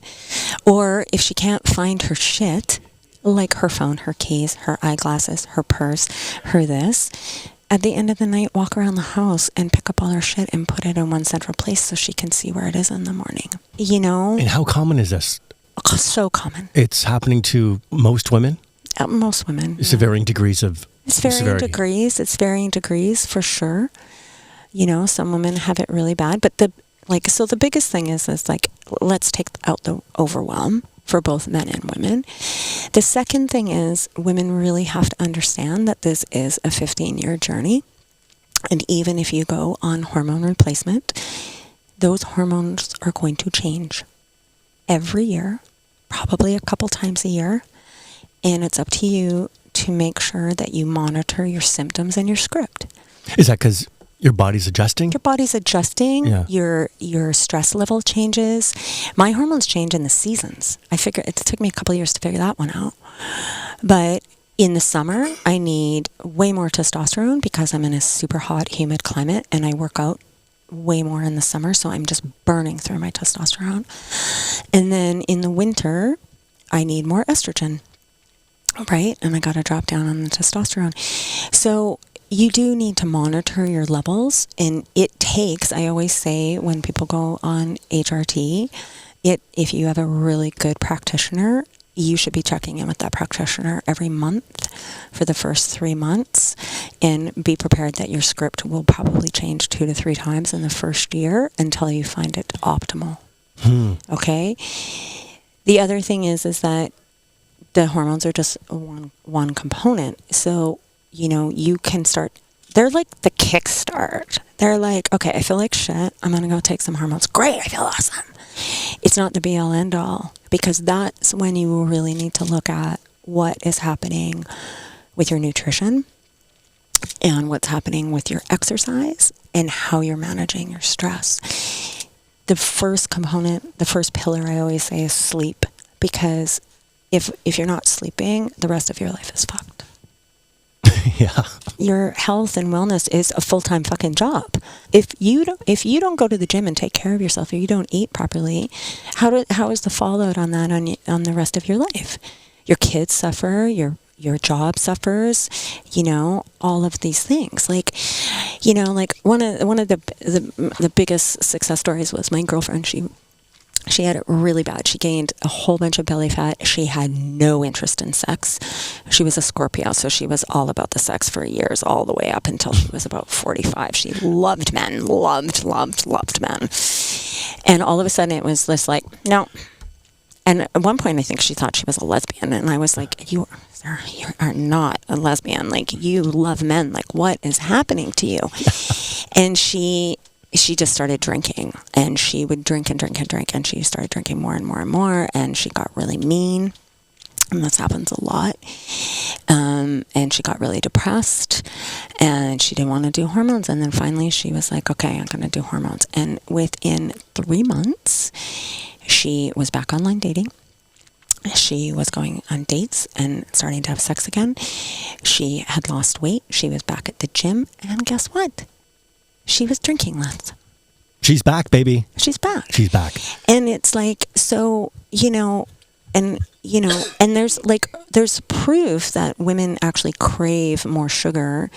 Or if she can't find her shit, like her phone, her keys, her eyeglasses, her purse, her this, at the end of the night, walk around the house and pick up all her shit and put it in one central place so she can see where it is in the morning. And how common is this? Oh, so common. It's happening to most women? Most women. It's varying degrees of severity. It's varying degrees for sure. Some women have it really bad, but the biggest thing is let's take out the overwhelm for both men and women. The second thing is women really have to understand that this is a 15-year journey. And even if you go on hormone replacement, those hormones are going to change every year, probably a couple times a year. And it's up to you to make sure that you monitor your symptoms and your script. Is that because your body's adjusting? Your body's adjusting. Yeah. Your stress level changes. My hormones change in the seasons. It took me a couple of years to figure that one out. But in the summer, I need way more testosterone because I'm in a super hot, humid climate, and I work out way more in the summer, so I'm just burning through my testosterone. And then in the winter, I need more estrogen, right? And I got to drop down on the testosterone. So you do need to monitor your levels, and it takes, I always say when people go on HRT, if you have a really good practitioner, you should be checking in with that practitioner every month for the first 3 months, and be prepared that your script will probably change 2 to 3 times in the first year until you find it optimal. Okay? The other thing is that the hormones are just one component. So you can start, they're like the kickstart. They're like, okay, I feel like shit. I'm going to go take some hormones. Great, I feel awesome. It's not the be all end all, because that's when you will really need to look at what is happening with your nutrition and what's happening with your exercise and how you're managing your stress. The first component, the first pillar I always say is sleep, because if you're not sleeping, the rest of your life is fucked. Yeah. Your health and wellness is a full-time fucking job. If you don't go to the gym and take care of yourself, or you don't eat properly, how is the fallout on that on the rest of your life? Your kids suffer, your job suffers, all of these things. Like one of the biggest success stories was my girlfriend. She had it really bad. She gained a whole bunch of belly fat. She had no interest in sex. She was a Scorpio, so she was all about the sex for years, all the way up until she was about 45. She loved men, loved men. And all of a sudden it was this no. And at one point I think she thought she was a lesbian. And I was like, you are not a lesbian. Like, you love men. Like, what is happening to you? And she just started drinking, and she would drink and drink and drink, and she started drinking more and more and more, and she got really mean, and this happens a lot, and she got really depressed, and she didn't want to do hormones, and then finally she was like, okay, I'm going to do hormones, and within 3 months, she was back online dating. She was going on dates and starting to have sex again. She had lost weight. She was back at the gym, and guess what? She was drinking less. She's back, baby. She's back. She's back. And it's like, so, and there's proof that women actually crave more sugar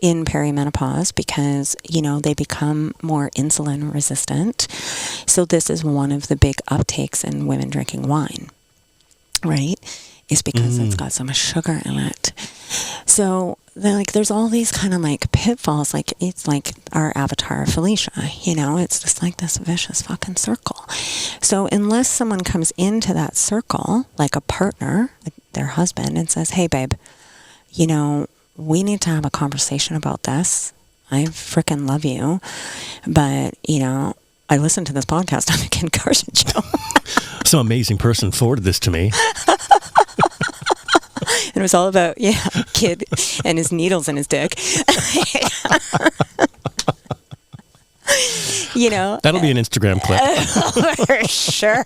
in perimenopause because, they become more insulin resistant. So this is one of the big uptakes in women drinking wine, right? Is because it's got so much sugar in it. So there's all these kind of pitfalls. It's like our avatar Felicia, it's just like this vicious fucking circle. So unless someone comes into that circle, like a partner, their husband, and says, hey babe, we need to have a conversation about this. I freaking love you. But, I listened to this podcast on the Kid Carson show. Some amazing person forwarded this to me. it was all about, Kid and his needles in his dick. You know, That'll be an Instagram clip. for sure.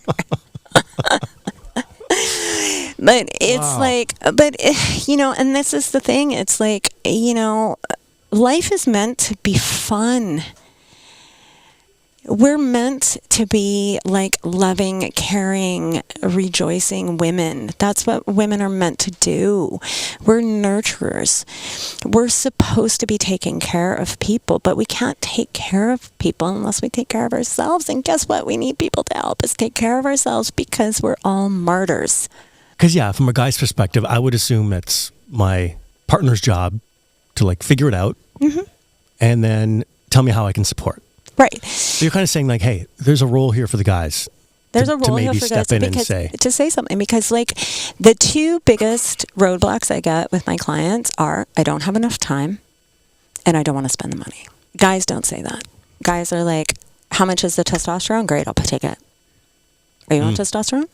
But it's like, you know, and this is the thing. It's like, you know, life is meant to be fun. We're meant to be like loving, caring, rejoicing women. That's what women are meant to do. We're nurturers. We're supposed to be taking care of people, but we can't take care of people unless we take care of ourselves. And guess what? We need people to help us take care of ourselves because we're all martyrs. Because, from a guy's perspective, I would assume that's my partner's job to like figure it out and then tell me how I can support. Right. So you're kind of saying like, hey, there's a role here for the guys. There's a role here for guys to say something, because like the two biggest roadblocks I get with my clients are I don't have enough time and I don't want to spend the money. Guys don't say that. Guys are like, how much is the testosterone? Great, I'll take it. Are you on testosterone?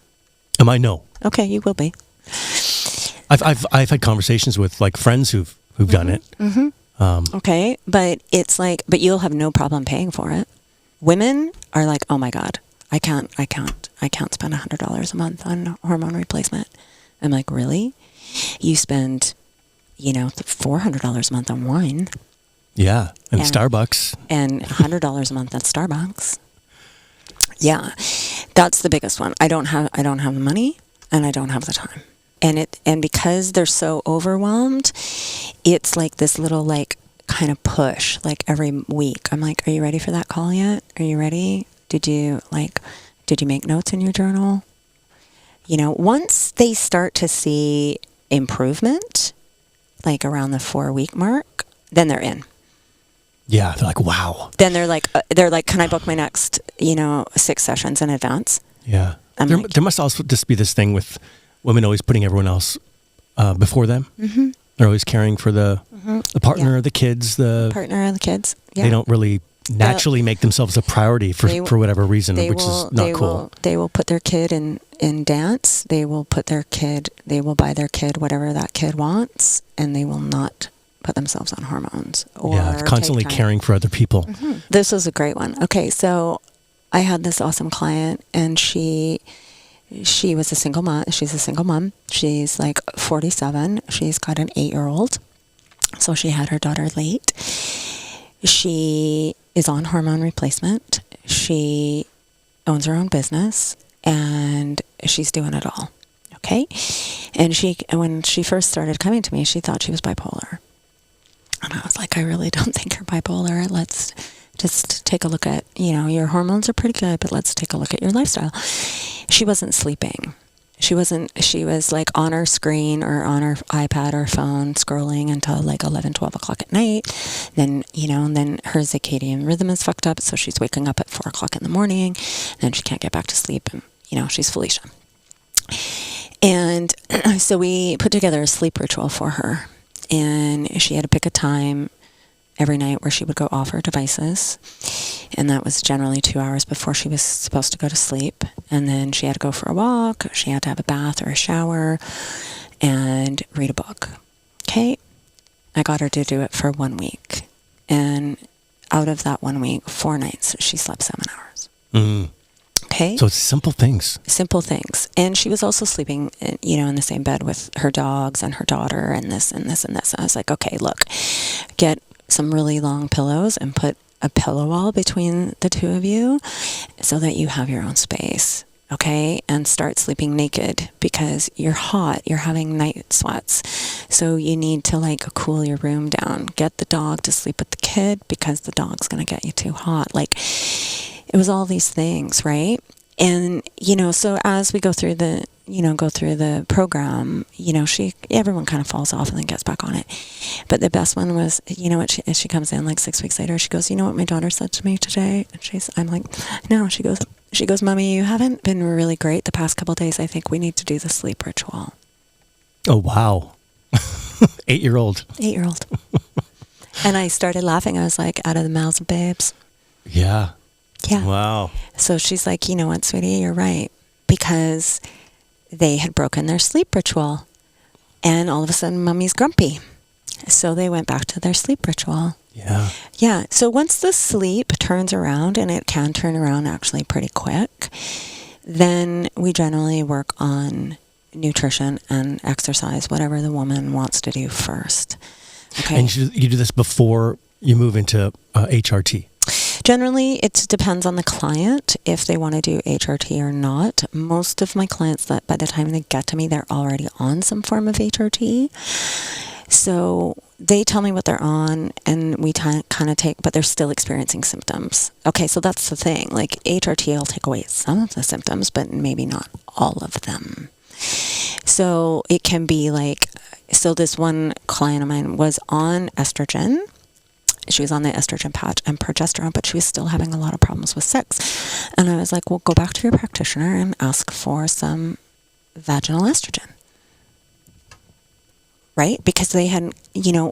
Am I? No. Okay, you will be. I've had conversations with like friends who've done it. Okay, but it's like, but you'll have no problem paying for it. Women are like, oh my God, I can't spend $100 a month on hormone replacement. I'm like, really? You spend, you know, $400 a month on wine. Yeah, and Starbucks. And $100 a month at Starbucks. Yeah, that's the biggest one. I don't have the money and I don't have the time. And because they're so overwhelmed, it's like this little like kind of push like every week. I'm like, are you ready for that call yet? Are you ready? Did you make notes in your journal? You know, once they start to see improvement, like around the 4-week mark, then they're in. Yeah, they're like, wow. Then they're like, can I book my next, 6 sessions in advance? Yeah. There must also just be this thing with women always putting everyone else before them. Mm-hmm. They're always caring for the partner, the kids, the partner, the kids. Yeah. They don't really naturally make themselves a priority for whatever reason, which is not cool. They will put their kid in dance. They will buy their kid whatever that kid wants, and they will not put themselves on hormones. Or constantly caring for other people. Mm-hmm. This was a great one. Okay, so I had this awesome client, and she was a single mom. She's a single mom. She's like 47. She's got an 8-year-old. So she had her daughter late. She is on hormone replacement. She owns her own business, and she's doing it all. Okay? And when she first started coming to me, she thought she was bipolar. And I was like, I really don't think you're bipolar. Let's just take a look at, your hormones are pretty good, but let's take a look at your lifestyle. She wasn't sleeping. She was like on her screen or on her iPad or phone scrolling until like 11, 12 o'clock at night. Then, then her circadian rhythm is fucked up. So she's waking up at 4 o'clock in the morning, then she can't get back to sleep, and, she's Felicia. And so we put together a sleep ritual for her, and she had to pick a time every night where she would go off her devices, and that was generally 2 hours before she was supposed to go to sleep. And then she had to go for a walk, she had to have a bath or a shower, and read a book. Okay, I got her to do it for 1 week, and out of that 1 week, 4 nights she slept 7 hours. Okay, so it's simple things. And she was also sleeping in the same bed with her dogs and her daughter and this and this and this. I was like, okay, look, get some really long pillows and put a pillow wall between the two of you so that you have your own space, okay? And start sleeping naked, because you're hot, you're having night sweats. So you need to like cool your room down. Get the dog to sleep with the kid, because the dog's going to get you too hot. Like, it was all these things, right? And, so as we go through the program, everyone kind of falls off and then gets back on it. But the best one was, she comes in like 6 weeks later, she goes, you know what my daughter said to me today? And I'm like, no, she goes, Mommy, you haven't been really great the past couple of days. I think we need to do the sleep ritual. Oh, wow. 8-year-old. And I started laughing. I was like, out of the mouths of babes. Yeah. Yeah. Wow. So she's like, you know what, sweetie, you're right. Because they had broken their sleep ritual. And all of a sudden, Mommy's grumpy. So they went back to their sleep ritual. Yeah. Yeah. So once the sleep turns around, and it can turn around actually pretty quick, then we generally work on nutrition and exercise, whatever the woman wants to do first. Okay. And you do this before you move into HRT? Generally, it depends on the client if they want to do HRT or not. Most of my clients, that by the time they get to me, they're already on some form of HRT. So they tell me what they're on, and we kind of take, but they're still experiencing symptoms. Okay, so that's the thing. Like, HRT will take away some of the symptoms, but maybe not all of them. So it can be like, so this one client of mine was on estrogen. She was on the estrogen patch and progesterone, but she was still having a lot of problems with sex. And I was like, well, go back to your practitioner and ask for some vaginal estrogen. Right? Because they hadn't,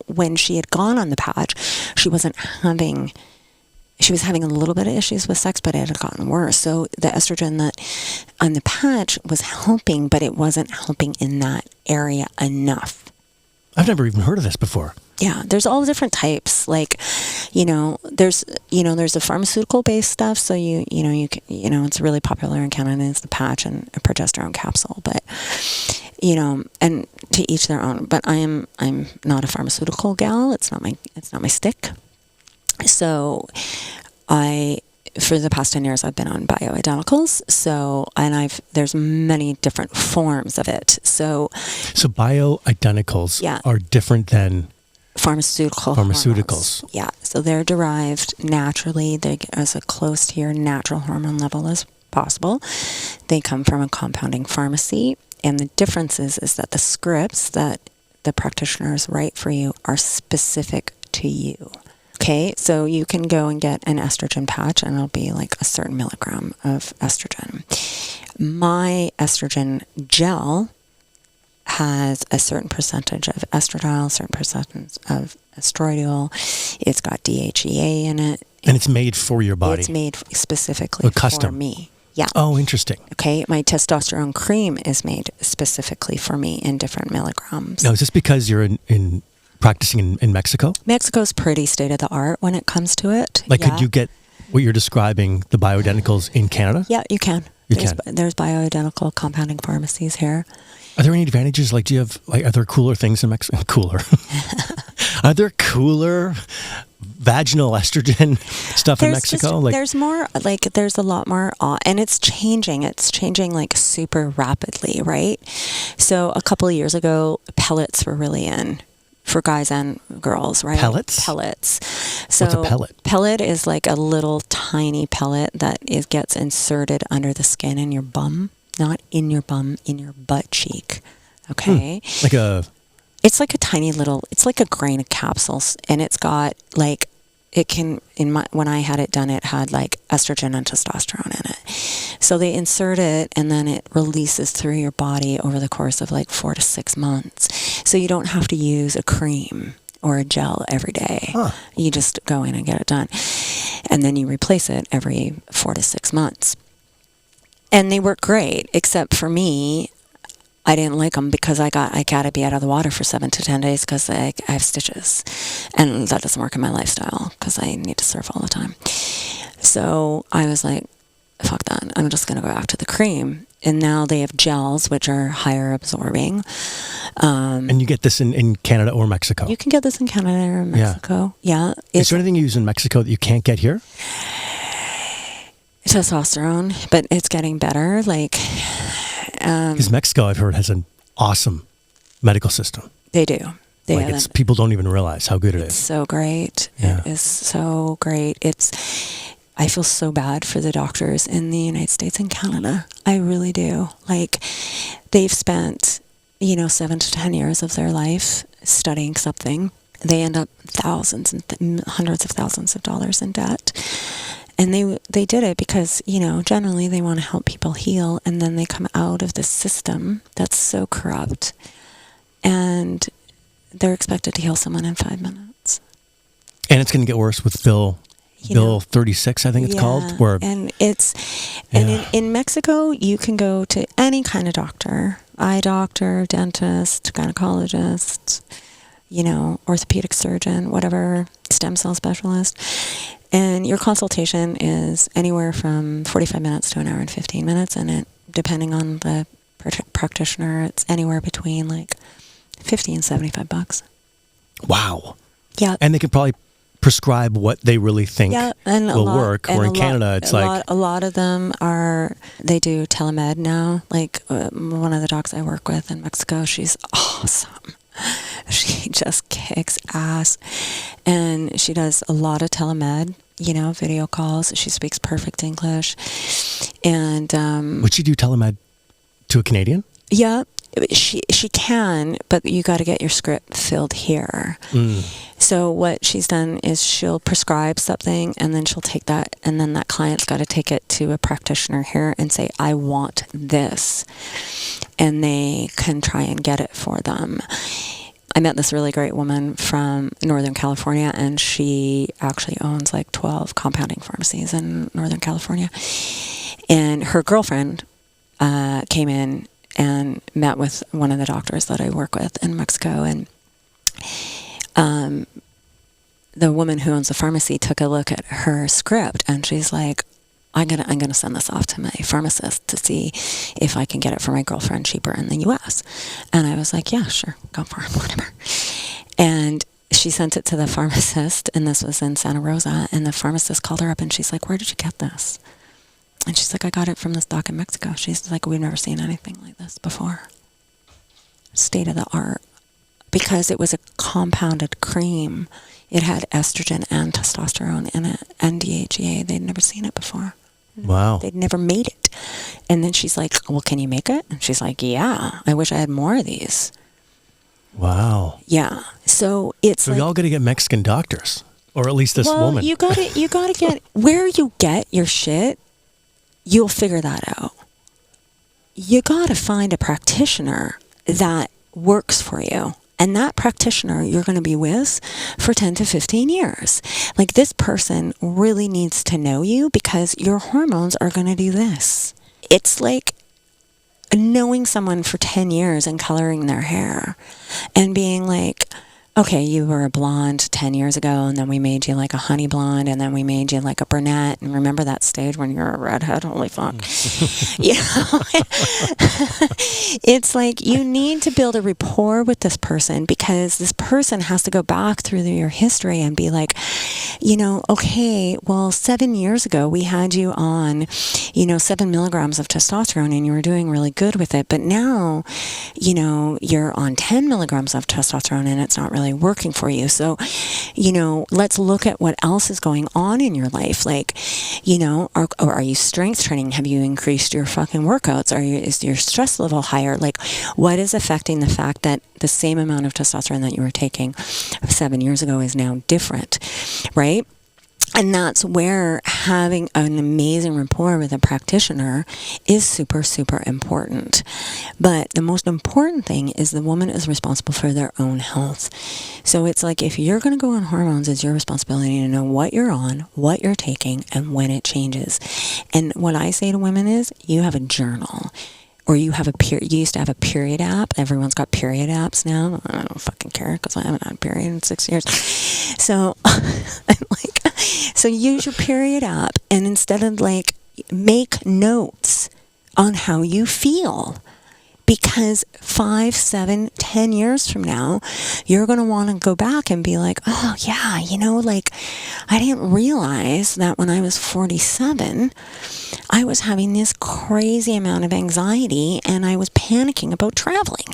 when she had gone on the patch, she was having a little bit of issues with sex, but it had gotten worse. So the estrogen that on the patch was helping, but it wasn't helping in that area enough. I've never even heard of this before. Yeah, there's all different types. Like, there's a pharmaceutical-based stuff. So it's really popular in Canada. It's the patch and a progesterone capsule. But and to each their own. But I'm not a pharmaceutical gal. It's not my stick. So for the past 10 years, I've been on bioidenticals. So, and there's many different forms of it. So bioidenticals are different than pharmaceuticals. Hormones. Yeah. So they're derived naturally. They're as close to your natural hormone level as possible. They come from a compounding pharmacy. And the difference is that the scripts that the practitioners write for you are specific to you. Okay, so you can go and get an estrogen patch, and it'll be like a certain milligram of estrogen. My estrogen gel has a certain percentage of estradiol, a certain percentage of estradiol. It's got DHEA in it. And it's made for your body. It's made specifically for me. Yeah. Oh, interesting. Okay, my testosterone cream is made specifically for me in different milligrams. Now, is this because you're in practicing in Mexico? Mexico's pretty state of the art when it comes to it. Like, could you get what you're describing, the bioidenticals, in Canada? Yeah, you can. There's bioidentical compounding pharmacies here. Are there any advantages? Like, do you have, are there cooler things in Mexico? Cooler. Are there cooler vaginal estrogen stuff in Mexico? There's a lot more, and it's changing. It's changing like super rapidly, right? So a couple of years ago, pellets were really in for guys and girls, right? Pellets? So what's a pellet? Pellet is like a little tiny pellet that gets inserted under the skin in your bum. Not in your bum, in your butt cheek. Okay? It's like a tiny little, it's like a grain of capsules, and it's got like, when I had it done, it had like estrogen and testosterone in it. So they insert it, and then it releases through your body over the course of like 4 to 6 months. So you don't have to use a cream or a gel every day. Huh. You just go in and get it done. And then you replace it every 4 to 6 months. And they work great, except for me, I didn't like them because I gotta be out of the water for 7 to 10 days because I have stitches, and that doesn't work in my lifestyle because I need to surf all the time. So I was like, fuck that, I'm just gonna go after the cream. And now they have gels, which are higher absorbing. And you get this in Canada or Mexico? You can get this in Canada or Mexico. Yeah. Is there anything you use in Mexico that you can't get here? Testosterone, but it's getting better. Because Mexico, I've heard, has an awesome medical system. They do. People don't even realize how good it is. It's so great. Yeah. It is so great. I feel so bad for the doctors in the United States and Canada. I really do. They've spent, 7 to 10 years of their life studying something. They end up thousands and hundreds of thousands of dollars in debt. And they did it because, generally they want to help people heal, and then they come out of this system that's so corrupt, and they're expected to heal someone in 5 minutes. And it's going to get worse with Bill 36, I think it's called. In Mexico, you can go to any kind of doctor eye doctor, dentist, gynecologist, orthopedic surgeon, whatever, stem cell specialist. And your consultation is anywhere from 45 minutes to an hour and 15 minutes. And it, depending on the practitioner, it's anywhere between like $50 and $75. Wow. Yeah. And they could probably prescribe what they really think will work. Or in Canada, it's like... A lot of them they do telemed now. Like one of the docs I work with in Mexico, she's awesome. She just kicks ass. And she does a lot of telemed, video calls. She speaks perfect English. And... would she do telemed to a Canadian? Yeah, she can, but you got to get your script filled here. So what she's done is she'll prescribe something, and then she'll take that, and then that client's got to take it to a practitioner here and say, I want this. And they can try and get it for them. I met this really great woman from Northern California, and she actually owns like 12 compounding pharmacies in Northern California. And her girlfriend came in and met with one of the doctors that I work with in Mexico, and the woman who owns the pharmacy took a look at her script, and she's like, I'm gonna send this off to my pharmacist to see if I can get it for my girlfriend cheaper in the U.S. And I was like, yeah, sure, go for it, whatever. And she sent it to the pharmacist, and this was in Santa Rosa, and the pharmacist called her up, and she's like, where did you get this? And she's like, I got it from this doc in Mexico. She's like, we've never seen anything like this before. State of the art. Because it was a compounded cream. It had estrogen and testosterone in it and DHEA. They'd never seen it before. Wow. They'd never made it. And then she's like, well, can you make it? And she's like, yeah, I wish I had more of these. Wow. Yeah. So it's we all got to get Mexican doctors. Or at least this woman. You gotta get, where you get your shit, you'll figure that out. You got to find a practitioner that works for you. And that practitioner you're going to be with for 10 to 15 years. Like, this person really needs to know you because your hormones are going to do this. It's like knowing someone for 10 years and coloring their hair and being like, okay, you were a blonde 10 years ago, and then we made you like a honey blonde, and then we made you like a brunette. And remember that stage when you were a redhead? Holy fuck. It's like you need to build a rapport with this person because this person has to go back through your history and be like, okay, well, 7 years ago we had you on, 7 milligrams of testosterone and you were doing really good with it. But now, you're on 10 milligrams of testosterone and it's not really working for you. So, let's look at what else is going on in your life. Like, are you strength training? Have you increased your fucking workouts? Is your stress level higher? Like, what is affecting the fact that the same amount of testosterone that you were taking 7 years ago is now different, right? And that's where having an amazing rapport with a practitioner is super, super important. But the most important thing is the woman is responsible for their own health. So it's like, if you're going to go on hormones, it's your responsibility to know what you're on, what you're taking, and when it changes. And what I say to women is, you have a journal. Or you used to have a period app. Everyone's got period apps now. I don't fucking care because I haven't had a period in 6 years. So I'm like, so use your period app, and instead of like, make notes on how you feel. Because 5, 7, 10 years from now, you're going to want to go back and be like, oh yeah, like, I didn't realize that when I was 47, I was having this crazy amount of anxiety and I was panicking about traveling.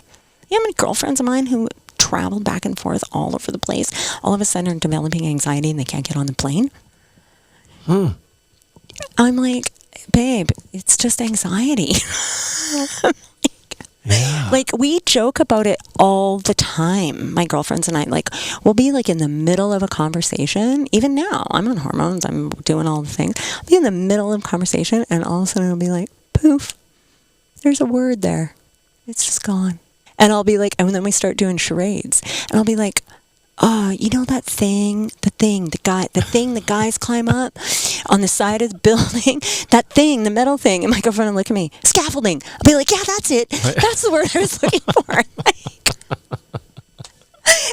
You know how many girlfriends of mine who traveled back and forth all over the place, all of a sudden are developing anxiety and they can't get on the plane? I'm like, babe, it's just anxiety. Yeah. Like, we joke about it all the time. My girlfriends and I, like, we'll be like in the middle of a conversation. Even now, I'm on hormones. I'm doing all the things. I'll be in the middle of a conversation, and all of a sudden it'll be like, poof, there's a word there. It's just gone. And I'll be like, and then we start doing charades. And I'll be like, you know that thing, the thing the guys climb up on the side of the building, that thing, the metal thing. And my girlfriend would look at me, scaffolding. I'll be like, yeah, that's it. That's the word I was looking for.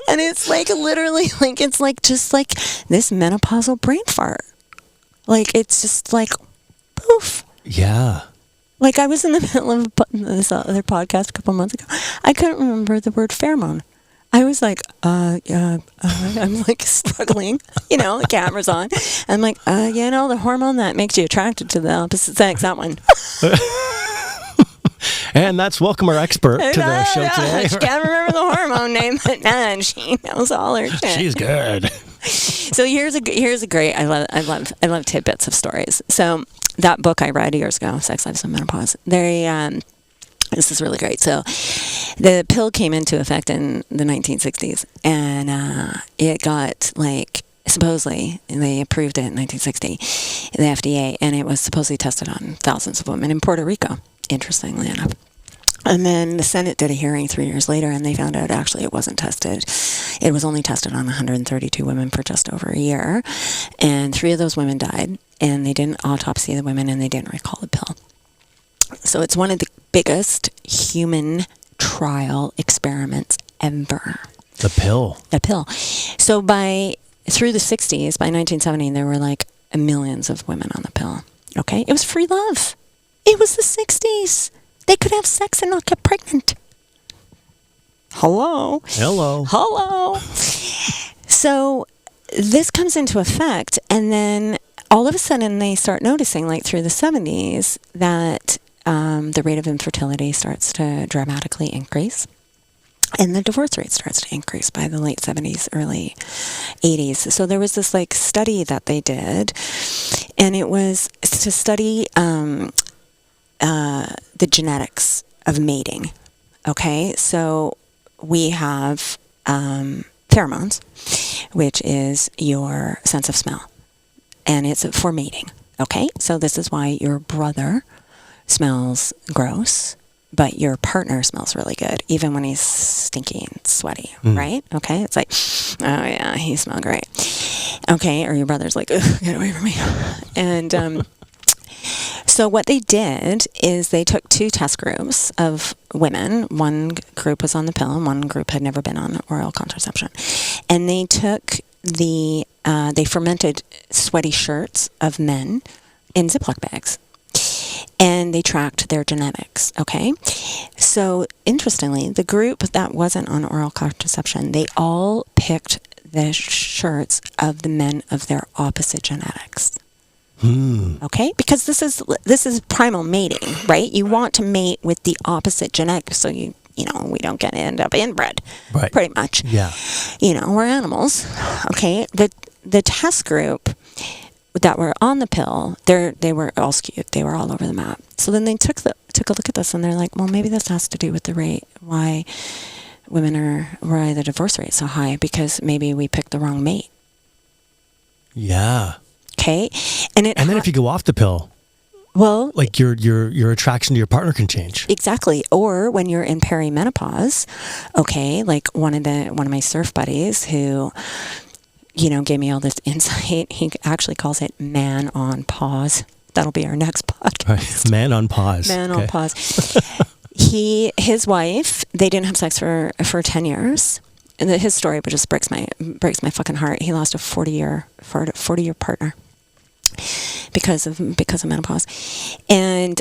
And it's like literally like, it's like just like this menopausal brain fart. Like, it's just like, poof. Yeah. Like, I was in the middle of this other podcast a couple months ago. I couldn't remember the word pheromone. I was like, I'm like struggling, the camera's on. I'm like, the hormone that makes you attracted to the opposite sex, that one. And that's welcome our expert to the show today. She can't remember the hormone name, but man, she knows all her shit. She's good. So here's a great, I love tidbits of stories. So that book I read years ago, Sex Lives and Menopause, this is really great. So the pill came into effect in the 1960s, and it got supposedly, they approved it in 1960, the FDA, and it was supposedly tested on thousands of women in Puerto Rico, interestingly enough. And then the Senate did a hearing 3 years later, and they found out actually it wasn't tested. It was only tested on 132 women for just over a year, and 3 of those women died, and they didn't autopsy the women, and they didn't recall the pill. So it's one of the biggest human trial experiments ever. The pill. So through the 60s, by 1970, there were like millions of women on the pill. Okay? It was free love. It was the 60s. They could have sex and not get pregnant. Hello. So this comes into effect, and then all of a sudden they start noticing, like through the 70s, that the rate of infertility starts to dramatically increase. And the divorce rate starts to increase by the late 70s, early 80s. So there was this study that they did, and it was to study the genetics of mating. Okay, so we have pheromones, which is your sense of smell, and it's for mating. Okay, so this is why your brother smells gross, but your partner smells really good, even when he's stinky and sweaty, right? Okay, it's like, oh yeah, he smells great. Okay, or your brother's like, ugh, get away from me. And so what they did is they took 2 test groups of women. One group was on the pill, and one group had never been on oral contraception. And they took they fermented sweaty shirts of men in Ziploc bags. And they tracked their genetics, okay? So, interestingly, the group that wasn't on oral contraception, they all picked the shirts of the men of their opposite genetics. Okay? Because this is primal mating, right? You want to mate with the opposite genetics so we don't end up inbred, right? Pretty much. Yeah. We're animals, okay? The test group that were on the pill, they were all skewed. They were all over the map. So then they took a look at this, and they're like, well, maybe this has to do with the rate, why the divorce rate is so high, because maybe we picked the wrong mate. Yeah. Okay. And then if you go off the pill, well, like your attraction to your partner can change. Exactly. Or when you're in perimenopause, okay, like one of my surf buddies who gave me all this insight. He actually calls it man on pause. That'll be our next podcast. Right. Man on pause. Man on pause. His wife, they didn't have sex for 10 years. And his story just breaks my fucking heart. He lost a 40-year partner because of menopause. And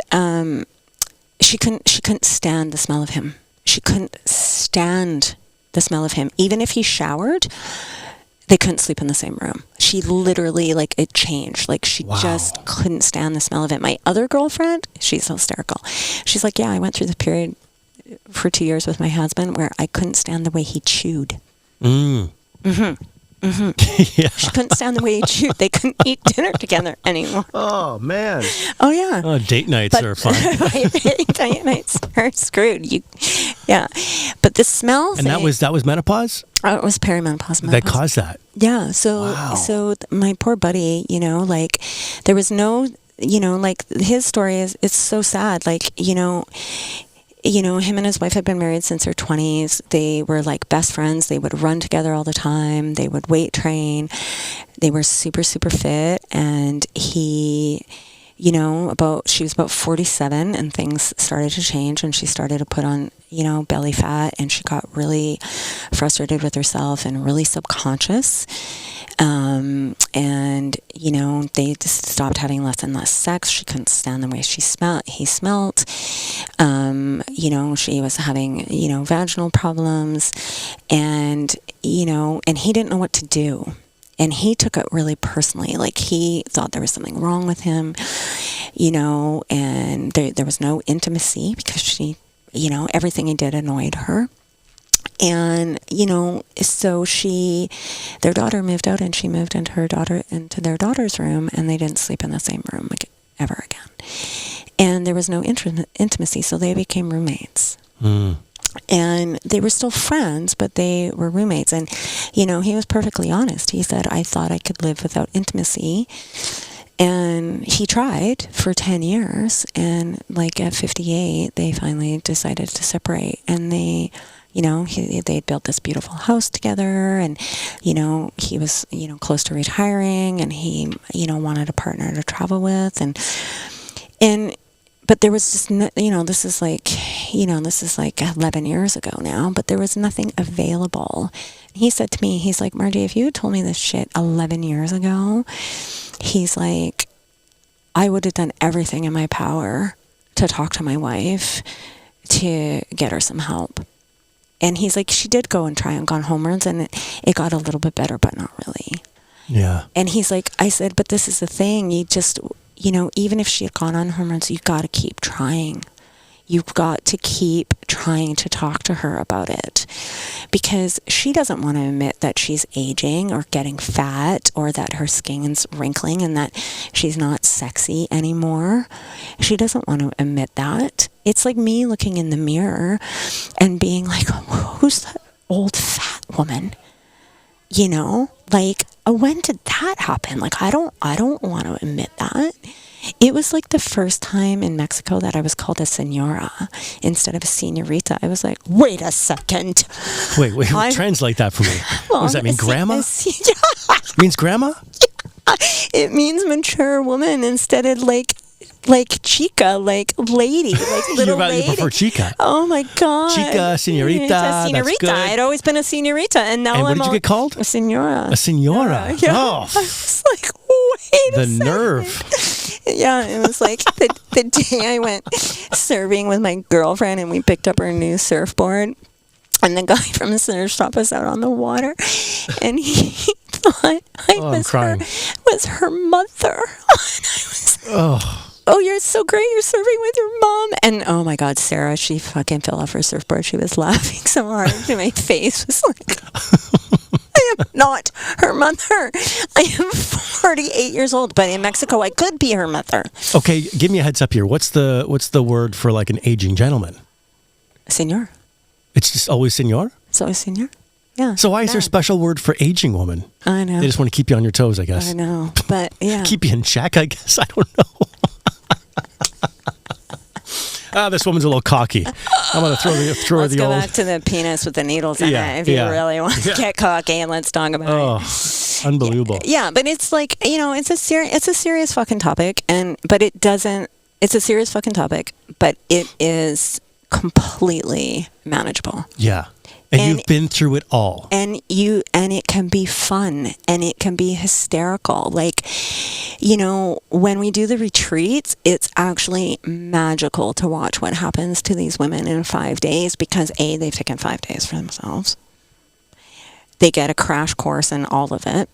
she couldn't stand the smell of him. She couldn't stand the smell of him. Even if he showered, they couldn't sleep in the same room. She literally, it changed. She just couldn't stand the smell of it. My other girlfriend, she's hysterical. She's like, yeah, I went through the period for 2 years with my husband where I couldn't stand the way he chewed. Yeah. She couldn't stand the way he chewed. They couldn't eat dinner together anymore. Oh, man. Oh, yeah. Oh, date nights are fun. Date nights are screwed. Yeah. But the smell thing. And that was menopause? It was perimenopause. That caused that? Yeah. So my poor buddy, there was no, his story it's so sad. you know, him and his wife had been married since their 20s. They were like best friends. They would run together all the time. They would weight train. They were super, super fit. And he, you know, she was about 47 and things started to change and she started to put on, you know, belly fat and she got really frustrated with herself and really subconscious. And, you know, they just stopped having less and less sex. She couldn't stand the way he smelt. You know, she was having, you know, vaginal problems and, you know, and he didn't know what to do. And he took it really personally. Like, he thought there was something wrong with him, you know, and there was no intimacy because she, you know, everything he did annoyed her. And, you know, so their daughter moved out and she moved into their daughter's room and they didn't sleep in the same room ever again. And there was no intimacy, so they became roommates. Mm. And they were still friends, but they were roommates. And, you know, he was perfectly honest. He said, I thought I could live without intimacy. And he tried for 10 years. And, like, at 58, they finally decided to separate. And they, you know, they'd built this beautiful house together. And, you know, he was, you know, close to retiring. And he, you know, wanted a partner to travel with. But there was just, you know, this is like 11 years ago now, but there was nothing available. He said to me, he's like, Marjie, if you had told me this shit 11 years ago, he's like, I would have done everything in my power to talk to my wife to get her some help. And he's like, she did go and try on hormones and it got a little bit better, but not really. Yeah. And he's like, I said, but this is the thing, you know, even if she had gone on hormones, you got to keep trying. You've got to keep trying to talk to her about it because she doesn't want to admit that she's aging or getting fat or that her skin's wrinkling and that she's not sexy anymore. She doesn't want to admit that. It's like me looking in the mirror and being like, who's that old fat woman? You know, like, when did that happen? Like, I don't want to admit that. It was like the first time in Mexico that I was called a senora instead of a señorita. I was like, wait a second. Wait, translate that for me. What does that mean, grandma? Yeah. Means grandma? Yeah. It means mature woman instead of like chica, like lady, like little lady. You prefer chica. Oh my God. Chica, señorita. That's good. I'd always been a señorita, and now what did you get called? A senora. A senora. Yeah. Oh. I was like, wait a second. The nerve. Yeah, it was like the day I went surfing with my girlfriend, and we picked up our new surfboard, and the guy from the surf shop was out on the water, and he thought was her mother. Oh, you're so great. You're surfing with your mom. And oh my God, Sarah, she fucking fell off her surfboard. She was laughing so hard. My face was like, I am not her mother. I am 48 years old, but in Mexico, I could be her mother. Okay, give me a heads up here. What's the word for like an aging gentleman? Senor. It's just always senor? It's always senor. Yeah. So why is there a special word for aging woman? I know. They just want to keep you on your toes, I guess. I know, but yeah. Keep you in check, I guess. I don't know. This woman's a little cocky. I'm going to throw her the old... Let's go back to the penis with the needles in it if you really want to get cocky, and let's talk about it. Unbelievable. Yeah, but it's like, you know, it's a serious fucking topic, it's a serious fucking topic, but it is completely manageable. Yeah. And you've been through it all. And it can be fun and it can be hysterical. Like, you know, when we do the retreats, it's actually magical to watch what happens to these women in 5 days because they've taken 5 days for themselves. They get a crash course in all of it.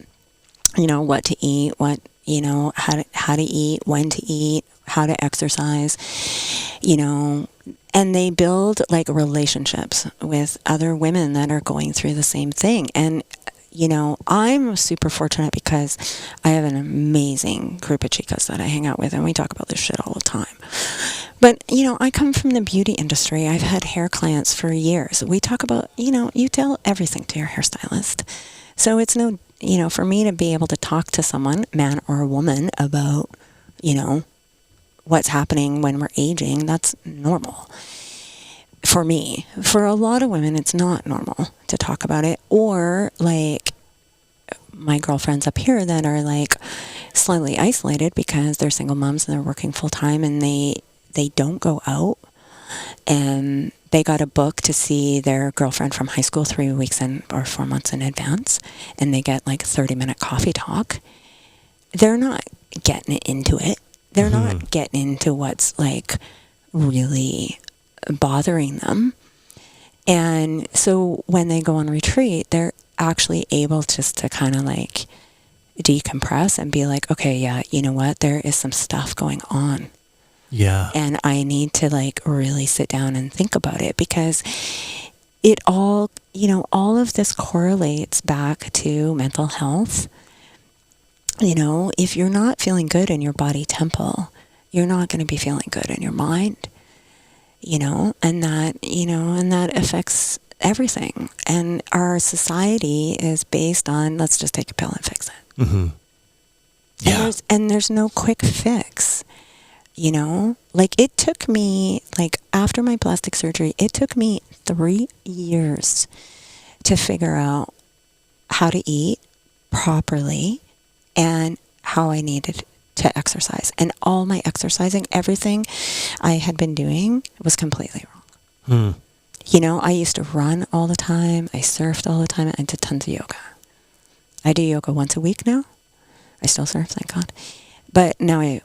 You know, what to eat, how to eat, when to eat, how to exercise, you know, and they build like relationships with other women that are going through the same thing. And, you know, I'm super fortunate because I have an amazing group of chicas that I hang out with and we talk about this shit all the time. But, you know, I come from the beauty industry. I've had hair clients for years. We talk about, you know, you tell everything to your hairstylist. So it's no, you know, for me to be able to talk to someone, man or a woman, about, you know, what's happening when we're aging, that's normal. for me. For a lot of women, it's not normal to talk about it. Or like my girlfriends up here that are like slightly isolated because they're single moms and they're working full time and they don't go out, and they got a book to see their girlfriend from high school 3 weeks in or 4 months in advance, and they get like 30-minute coffee talk. They're not getting into it. They're not getting into what's like really bothering them. And so when they go on retreat, they're actually able just to kind of like decompress and be like, okay, yeah, you know what? There is some stuff going on. Yeah. And I need to like really sit down and think about it, because it all, you know, all of this correlates back to mental health. You know, if you're not feeling good in your body temple, you're not going to be feeling good in your mind, you know, and that affects everything. And our society is based on, let's just take a pill and fix it. Mm-hmm. Yeah. And there's no quick fix. You know, like it took me, like after my plastic surgery, it took me 3 years to figure out how to eat properly and how I needed to exercise. And all my exercising, everything I had been doing was completely wrong. You know, I used to run all the time. I surfed all the time. I did tons of yoga. I do yoga once a week now. I still surf, thank God. But now I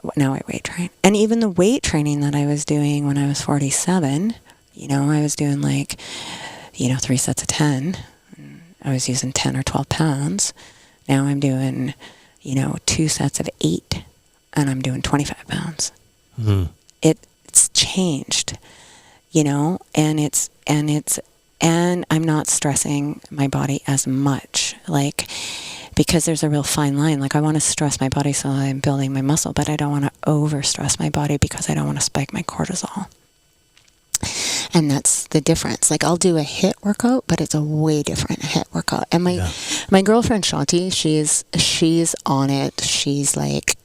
weight train. And even the weight training that I was doing when I was 47, you know, I was doing like, you know, 3 sets of 10. I was using 10 or 12 pounds. Now I'm doing, you know, 2 sets of 8, and I'm doing 25 pounds. It's changed, you know, and I'm not stressing my body as much, like, because there's a real fine line. Like I want to stress my body so I'm building my muscle, but I don't want to over stress my body because I don't want to spike my cortisol. And that's the difference. Like I'll do a HIIT workout, but it's a way different HIIT workout. And my girlfriend Shanti, she's on it. She's like,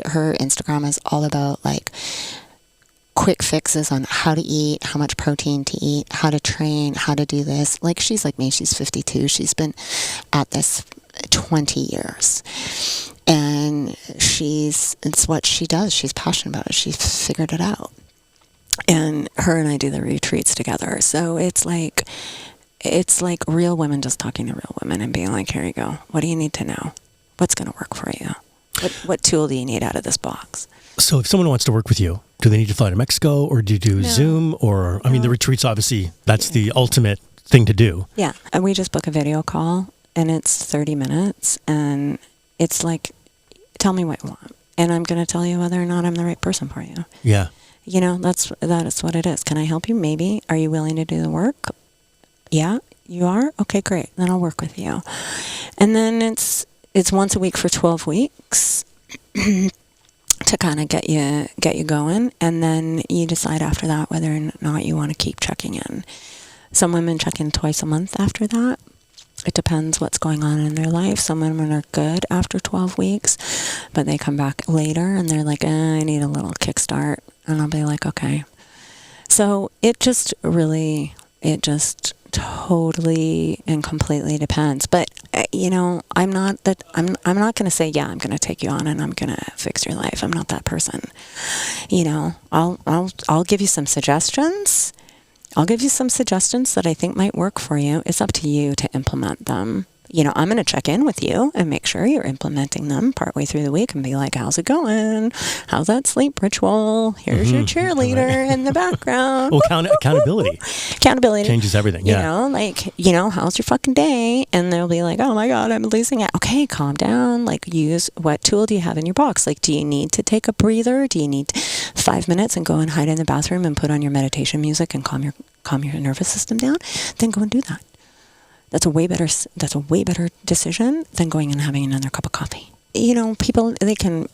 her Instagram is all about like quick fixes on how to eat, how much protein to eat, how to train, how to do this. Like she's like me, she's 52. She's been at this 20 years. And it's what she does. She's passionate about it. She's figured it out. And her and I do the retreats together. So it's like real women just talking to real women and being like, here you go. What do you need to know? What's going to work for you? What tool do you need out of this box? So if someone wants to work with you, do they need to fly to Mexico, or do you do Zoom? Or, I mean, the retreats, obviously, that's the ultimate thing to do. Yeah. And we just book a video call, and it's 30 minutes. And it's like, tell me what you want. And I'm going to tell you whether or not I'm the right person for you. Yeah. You know, that is what it is. Can I help you? Maybe. Are you willing to do the work? Yeah, you are? Okay, great. Then I'll work with you. And then it's once a week for 12 weeks to kind of get you going. And then you decide after that whether or not you want to keep checking in. Some women check in twice a month after that. It depends what's going on in their life. Some women are good after 12 weeks, but they come back later and they're like, I need a little kickstart. And I'll be like, okay. So it just totally and completely depends. But you know, I'm not going to say, yeah, I'm going to take you on and I'm going to fix your life. I'm not that person. You know, I'll give you some suggestions. I'll give you some suggestions that I think might work for you. It's up to you to implement them. You know, I'm going to check in with you and make sure you're implementing them partway through the week and be like, how's it going? How's that sleep ritual? Here's your cheerleader in the background. Well, accountability. Accountability. Changes everything, yeah. You know, like, you know, how's your fucking day? And they'll be like, oh my God, I'm losing it. Okay, calm down. Like, what tool do you have in your box? Like, do you need to take a breather? Do you need 5 minutes and go and hide in the bathroom and put on your meditation music and calm your nervous system down? Then go and do that. That's a way better decision than going and having another cup of coffee. You know, people, they can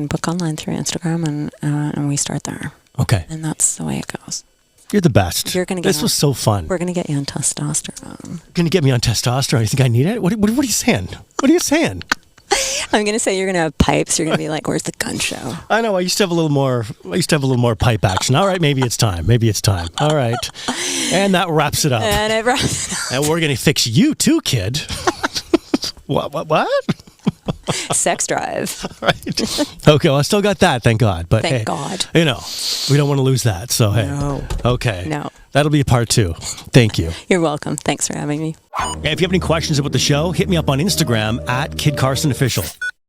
book online through Instagram and we start there. Okay. And that's the way it goes. You're the best. This was so fun. We're going to get you on testosterone. You're going to get me on testosterone? You think I need it? What are you saying? What are you saying? I'm going to say you're going to have pipes. You're going to be like, where's the gun show? I know. I used to have a little more pipe action. All right, maybe it's time. All right. And that wraps it up. And we're going to fix you too, kid. What? Sex drive. Right. Okay, well, I still got that, thank God. But Thank God. You know, we don't want to lose that. So, hey. No. Okay. No. That'll be a part 2. Thank you. You're welcome. Thanks for having me. If you have any questions about the show, hit me up on Instagram at Kid Carson Official.